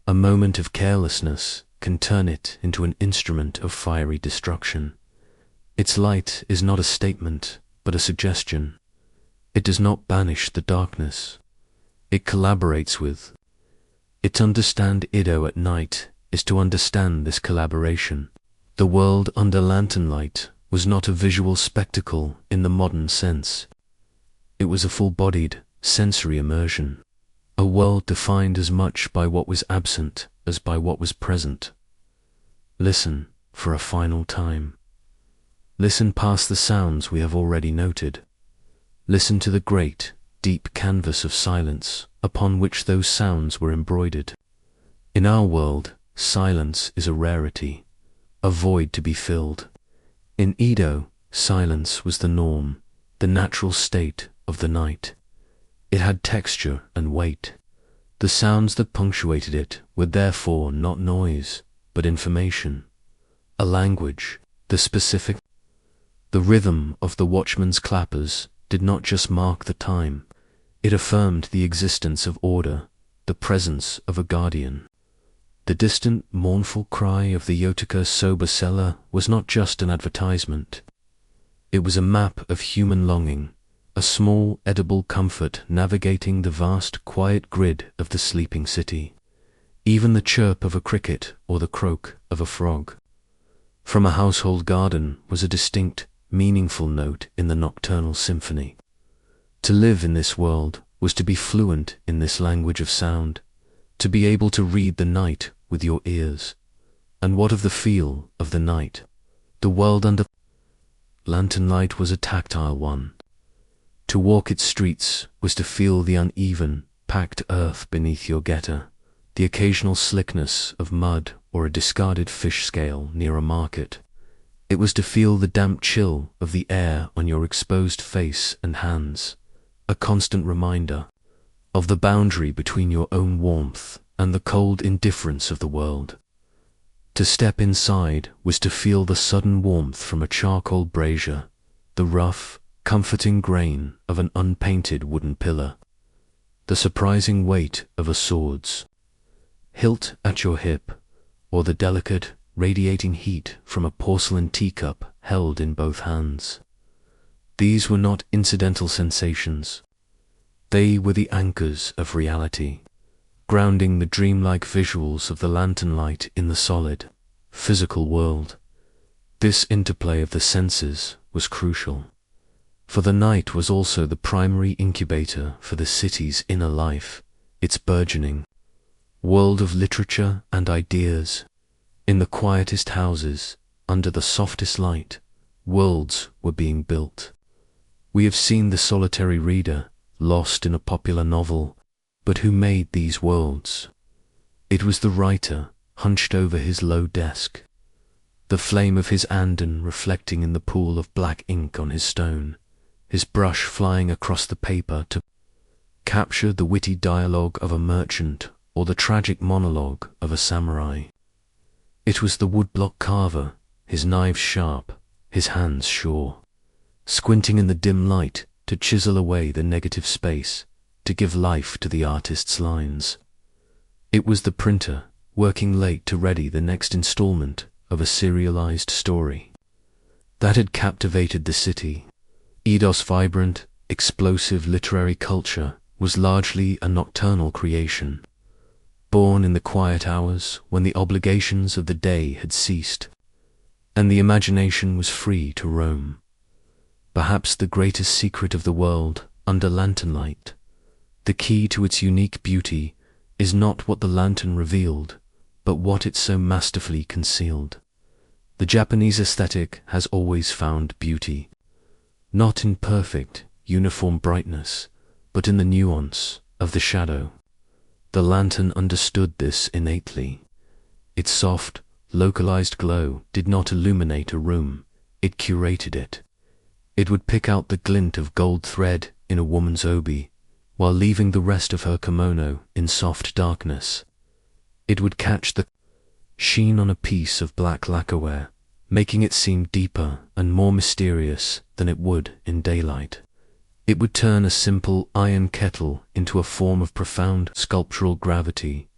A moment of carelessness can turn it into an instrument of fiery destruction. Its light is not a statement, but a suggestion. It does not banish the darkness. It collaborates with. To understand Ido at night is to understand this collaboration. The world under lantern light was not a visual spectacle in the modern sense. It was a full-bodied, sensory immersion. A world defined as much by what was absent as by what was present. Listen for a final time. Listen past the sounds we have already noted. Listen to the great, deep canvas of silence upon which those sounds were embroidered. In our world, silence is a rarity, a void to be filled. In Ido, silence was the norm, the natural state of the night. It had texture and weight. The sounds that punctuated it were therefore not noise, but information, a language, the specific. The rhythm of the watchman's clappers did not just mark the time, it affirmed the existence of order, the presence of a guardian. The distant, mournful cry of the Yotica soba seller was not just an advertisement. It was a map of human longing, a small, edible comfort navigating the vast, quiet grid of the sleeping city. Even the chirp of a cricket or the croak of a frog from a household garden was a distinct, meaningful note in the nocturnal symphony. To live in this world was to be fluent in this language of sound, to be able to read the night with your ears. And what of the feel of the night? The world under lantern light was a tactile one. To walk its streets was to feel the uneven, packed earth beneath your gutter, the occasional slickness of mud or a discarded fish scale near a market. It was to feel the damp chill of the air on your exposed face and hands, a constant reminder of the boundary between your own warmth and the cold indifference of the world. To step inside was to feel the sudden warmth from a charcoal brazier, the rough, comforting grain of an unpainted wooden pillar, the surprising weight of a sword's hilt at your hip, or the delicate, radiating heat from a porcelain teacup held in both hands. These were not incidental sensations. They were the anchors of reality, grounding the dreamlike visuals of the lantern light in the solid, physical world. This interplay of the senses was crucial, for the night was also the primary incubator for the city's inner life, its burgeoning world of literature and ideas. In the quietest houses, under the softest light, worlds were being built. We have seen the solitary reader, lost in a popular novel, but who made these worlds? It was the writer, hunched over his low desk, the flame of his andon reflecting in the pool of black ink on his stone, his brush flying across the paper to capture the witty dialogue of a merchant or the tragic monologue of a samurai. It was the woodblock carver, his knives sharp, his hands sure, squinting in the dim light to chisel away the negative space, to give life to the artist's lines. It was the printer, working late to ready the next installment of a serialized story, that had captivated the city. Ido's vibrant, explosive literary culture was largely a nocturnal creation. born in the quiet hours when the obligations of the day had ceased, and the imagination was free to roam. Perhaps the greatest secret of the world under lantern light, the key to its unique beauty, is not what the lantern revealed, but what it so masterfully concealed. The Japanese aesthetic has always found beauty, not in perfect, uniform brightness, but in the nuance of the shadow. The lantern understood this innately. Its soft, localized glow did not illuminate a room, it curated it. It would pick out the glint of gold thread in a woman's obi, while leaving the rest of her kimono in soft darkness. It would catch the sheen on a piece of black lacquerware, making it seem deeper and more mysterious than it would in daylight. It would turn a simple iron kettle into a form of profound sculptural gravity.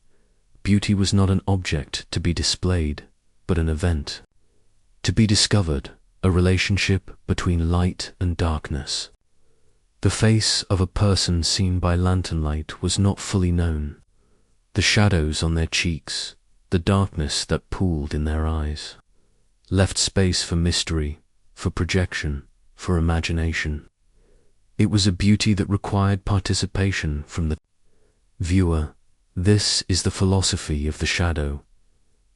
Beauty was not an object to be displayed, but an event to be discovered, a relationship between light and darkness. The face of a person seen by lantern light was not fully known. The shadows on their cheeks, the darkness that pooled in their eyes, left space for mystery, for projection, for imagination. It was a beauty that required participation from the viewer. This is the philosophy of the shadow,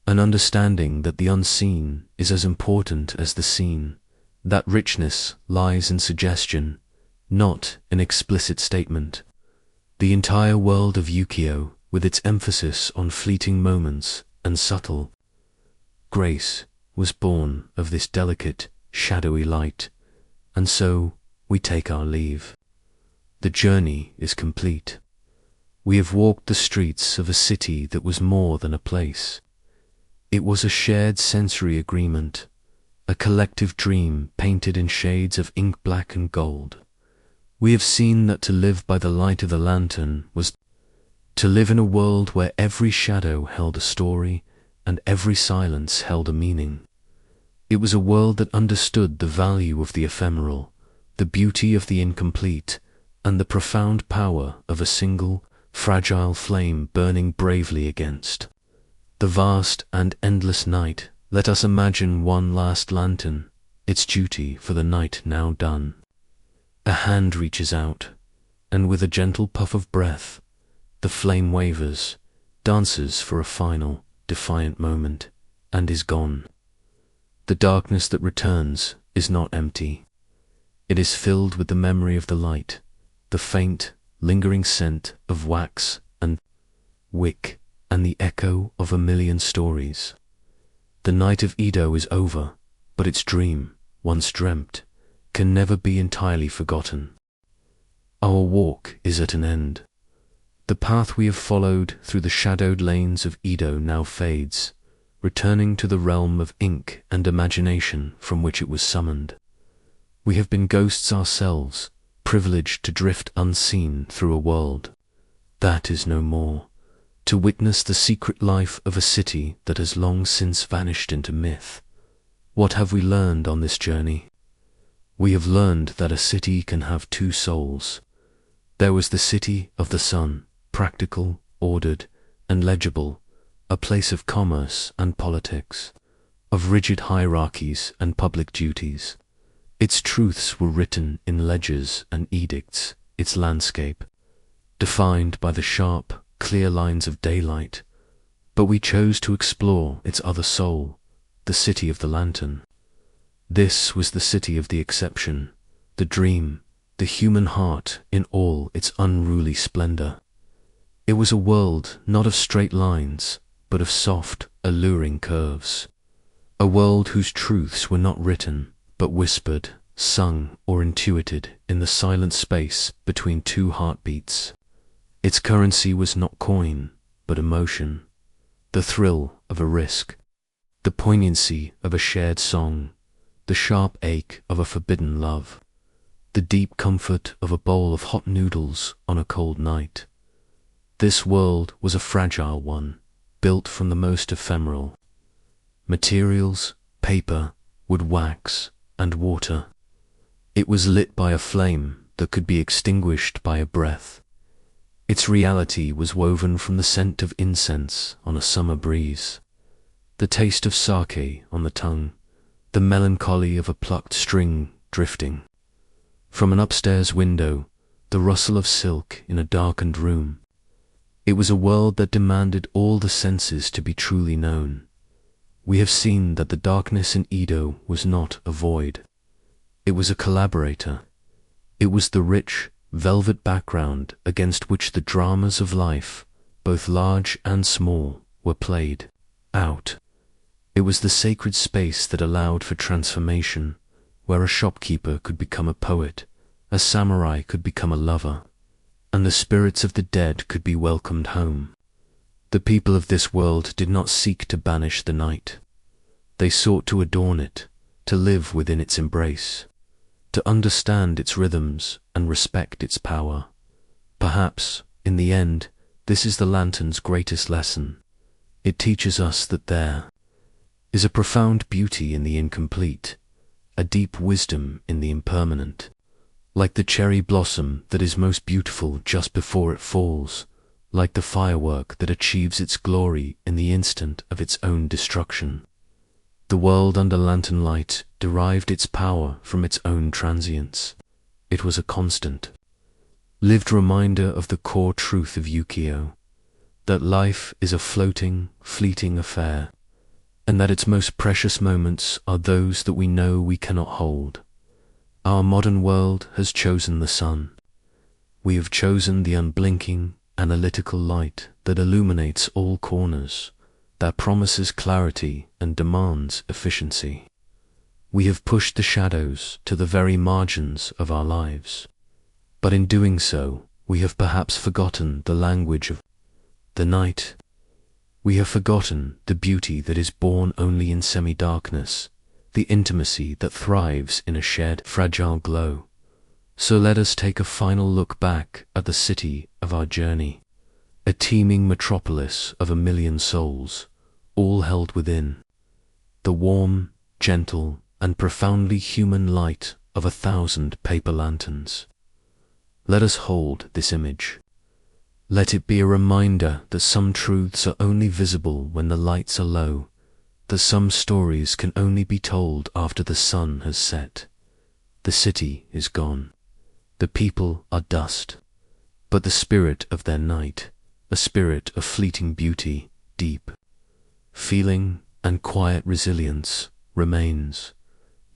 an understanding that the unseen is as important as the seen, that richness lies in suggestion, not in explicit statement. The entire world of Ukiyo, with its emphasis on fleeting moments and subtle grace, was born of this delicate, shadowy light, and so we take our leave. The journey is complete. We have walked the streets of a city that was more than a place. It was a shared sensory agreement, a collective dream painted in shades of ink black and gold. We have seen that to live by the light of the lantern was to live in a world where every shadow held a story and every silence held a meaning. It was a world that understood the value of the ephemeral, the beauty of the incomplete, and the profound power of a single, fragile flame burning bravely against the vast and endless night. Let us imagine one last lantern, its duty for the night now done. A hand reaches out, and with a gentle puff of breath, the flame wavers, dances for a final, defiant moment, and is gone. The darkness that returns is not empty. It is filled with the memory of the light, the faint, lingering scent of wax and wick, and the echo of a million stories. The night of Edo is over, but its dream, once dreamt, can never be entirely forgotten. Our walk is at an end. The path we have followed through the shadowed lanes of Edo now fades, returning to the realm of ink and imagination from which it was summoned. We have been ghosts ourselves, privileged to drift unseen through a world that is no more, to witness the secret life of a city that has long since vanished into myth. What have we learned on this journey? We have learned that a city can have two souls. There was the city of the sun, practical, ordered, and legible, a place of commerce and politics, of rigid hierarchies and public duties. Its truths were written in ledgers and edicts, its landscape, defined by the sharp, clear lines of daylight, but we chose to explore its other soul, the city of the lantern. This was the city of the exception, the dream, the human heart in all its unruly splendor. It was a world not of straight lines, but of soft, alluring curves. A world whose truths were not written, but whispered, sung, or intuited in the silent space between two heartbeats. Its currency was not coin, but emotion, the thrill of a risk, the poignancy of a shared song, the sharp ache of a forbidden love, the deep comfort of a bowl of hot noodles on a cold night. This world was a fragile one, built from the most ephemeral materials, paper, wood, wax, and water. It was lit by a flame that could be extinguished by a breath. Its reality was woven from the scent of incense on a summer breeze, the taste of sake on the tongue, the melancholy of a plucked string drifting. From an upstairs window, the rustle of silk in a darkened room. It was a world that demanded all the senses to be truly known. We have seen that the darkness in Edo was not a void. It was a collaborator. It was the rich, velvet background against which the dramas of life, both large and small, were played out. It was the sacred space that allowed for transformation, where a shopkeeper could become a poet, a samurai could become a lover, and the spirits of the dead could be welcomed home. The people of this world did not seek to banish the night. They sought to adorn it, to live within its embrace, to understand its rhythms and respect its power. Perhaps, in the end, this is the lantern's greatest lesson. It teaches us that there is a profound beauty in the incomplete, a deep wisdom in the impermanent. Like the cherry blossom that is most beautiful just before it falls, like the firework that achieves its glory in the instant of its own destruction. The world under lantern light derived its power from its own transience. It was a constant, lived reminder of the core truth of Ukiyo, that life is a floating, fleeting affair, and that its most precious moments are those that we know we cannot hold. Our modern world has chosen the sun. We have chosen the unblinking, analytical light that illuminates all corners, that promises clarity and demands efficiency. We have pushed the shadows to the very margins of our lives. But in doing so, we have perhaps forgotten the language of the night. We have forgotten the beauty that is born only in semi-darkness, the intimacy that thrives in a shared fragile glow. So let us take a final look back at the city of our journey, a teeming metropolis of 1,000,000 souls, all held within the warm, gentle, and profoundly human light of 1,000 paper lanterns. Let us hold this image. Let it be a reminder that some truths are only visible when the lights are low, that some stories can only be told after the sun has set. The city is gone. The people are dust. But the spirit of their night, a spirit of fleeting beauty, deep feeling and quiet resilience, remains.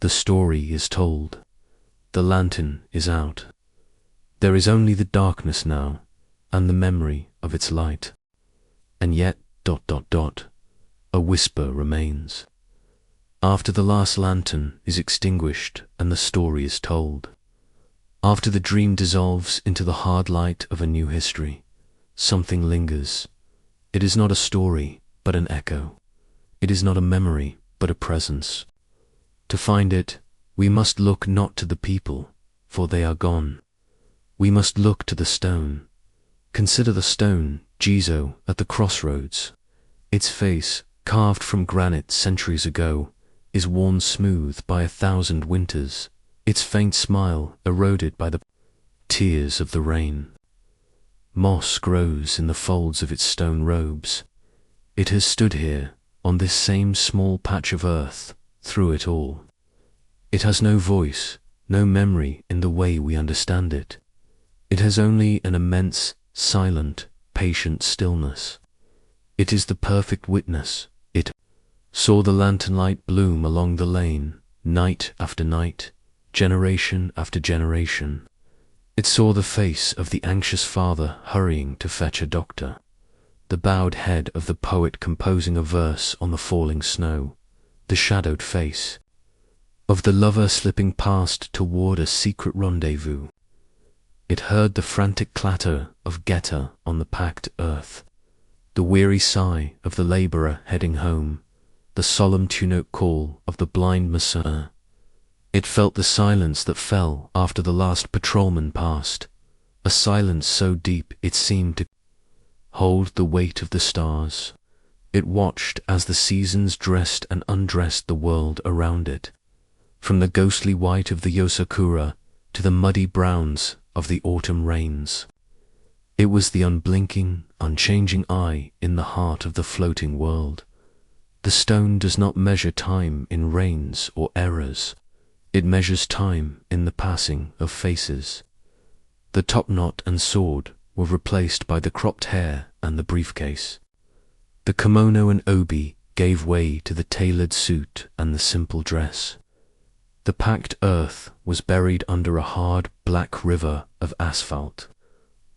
The story is told. The lantern is out. There is only the darkness now, and the memory of its light. And yet, a whisper remains. After the last lantern is extinguished and the story is told, after the dream dissolves into the hard light of a new history, something lingers. It is not a story, but an echo. It is not a memory, but a presence. To find it, we must look not to the people, for they are gone. We must look to the stone. Consider the stone, Jizo, at the crossroads. Its face, carved from granite centuries ago, is worn smooth by 1,000 winters, its faint smile eroded by the tears of the rain. Moss grows in the folds of its stone robes. It has stood here, on this same small patch of earth, through it all. It has no voice, no memory in the way we understand it. It has only an immense, silent, patient stillness. It is the perfect witness. It saw the lantern light bloom along the lane, night after night, generation after generation. It saw the face of the anxious father hurrying to fetch a doctor, the bowed head of the poet composing a verse on the falling snow, the shadowed face of the lover slipping past toward a secret rendezvous. It heard the frantic clatter of Geta on the packed earth, the weary sigh of the laborer heading home, the solemn two-note call of the blind Messiah. It felt the silence that fell after the last patrolman passed, a silence so deep it seemed to hold the weight of the stars. It watched as the seasons dressed and undressed the world around it, from the ghostly white of the Yosakura to the muddy browns of the autumn rains. It was the unblinking, unchanging eye in the heart of the floating world. The stone does not measure time in reigns or eras. It measures time in the passing of faces. The topknot and sword were replaced by the cropped hair and the briefcase. The kimono and obi gave way to the tailored suit and the simple dress. The packed earth was buried under a hard, black river of asphalt.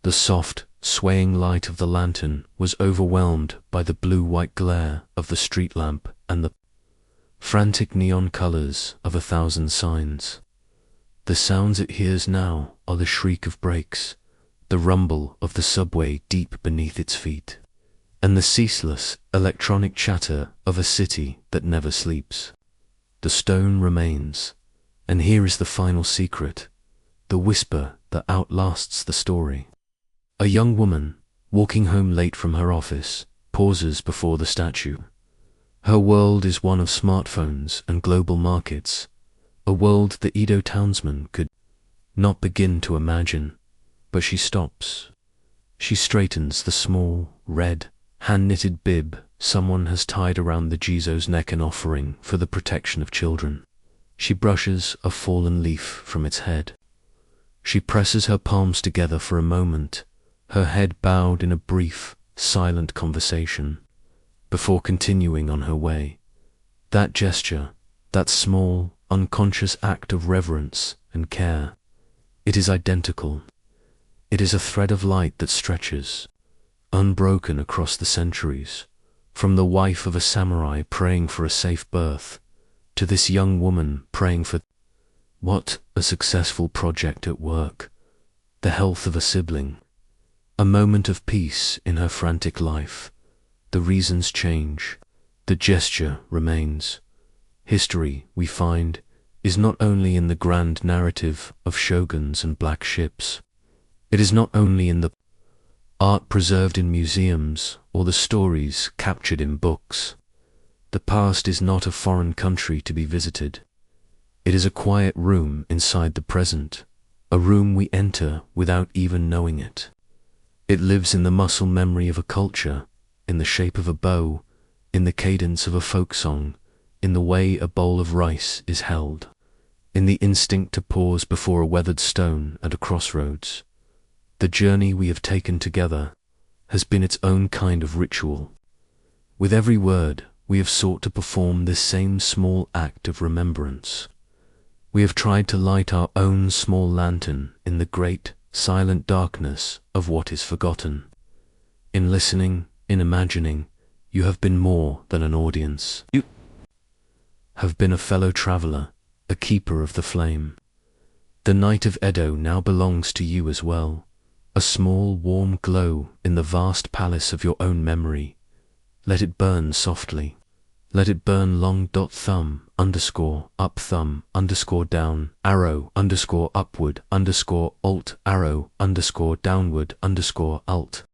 The soft, swaying light of the lantern was overwhelmed by the blue-white glare of the street lamp and the frantic neon colors of 1,000 signs. The sounds it hears now are the shriek of brakes, the rumble of the subway deep beneath its feet, and the ceaseless electronic chatter of a city that never sleeps. The stone remains, and here is the final secret, the whisper that outlasts the story. A young woman, walking home late from her office, pauses before the statue. Her world is one of smartphones and global markets, a world the Edo townsman could not begin to imagine. But she stops. She straightens the small, red, hand-knitted bib someone has tied around the Jizo's neck, an offering for the protection of children. She brushes a fallen leaf from its head. She presses her palms together for a moment, her head bowed in a brief, silent conversation, before continuing on her way. That gesture, that small, unconscious act of reverence and care, it is identical. It is a thread of light that stretches, unbroken across the centuries, from the wife of a samurai praying for a safe birth, to this young woman praying for what? A successful project at work, the health of a sibling, a moment of peace in her frantic life. The reasons change, the gesture remains. History, we find, is not only in the grand narrative of shoguns and black ships. It is not only in the art preserved in museums or the stories captured in books. The past is not a foreign country to be visited. It is a quiet room inside the present, a room we enter without even knowing it. It lives in the muscle memory of a culture, in the shape of a bow, in the cadence of a folk song, in the way a bowl of rice is held, in the instinct to pause before a weathered stone at a crossroads. The journey we have taken together has been its own kind of ritual. With every word, we have sought to perform this same small act of remembrance. We have tried to light our own small lantern in the great, silent darkness of what is forgotten. In listening, in imagining, you have been more than an audience. You have been a fellow traveler, a keeper of the flame. The night of Edo now belongs to you as well, a small warm glow in the vast palace of your own memory. Let it burn softly. Let it burn long. Thumb underscore up, thumb underscore down, arrow underscore upward underscore alt, arrow underscore downward underscore alt.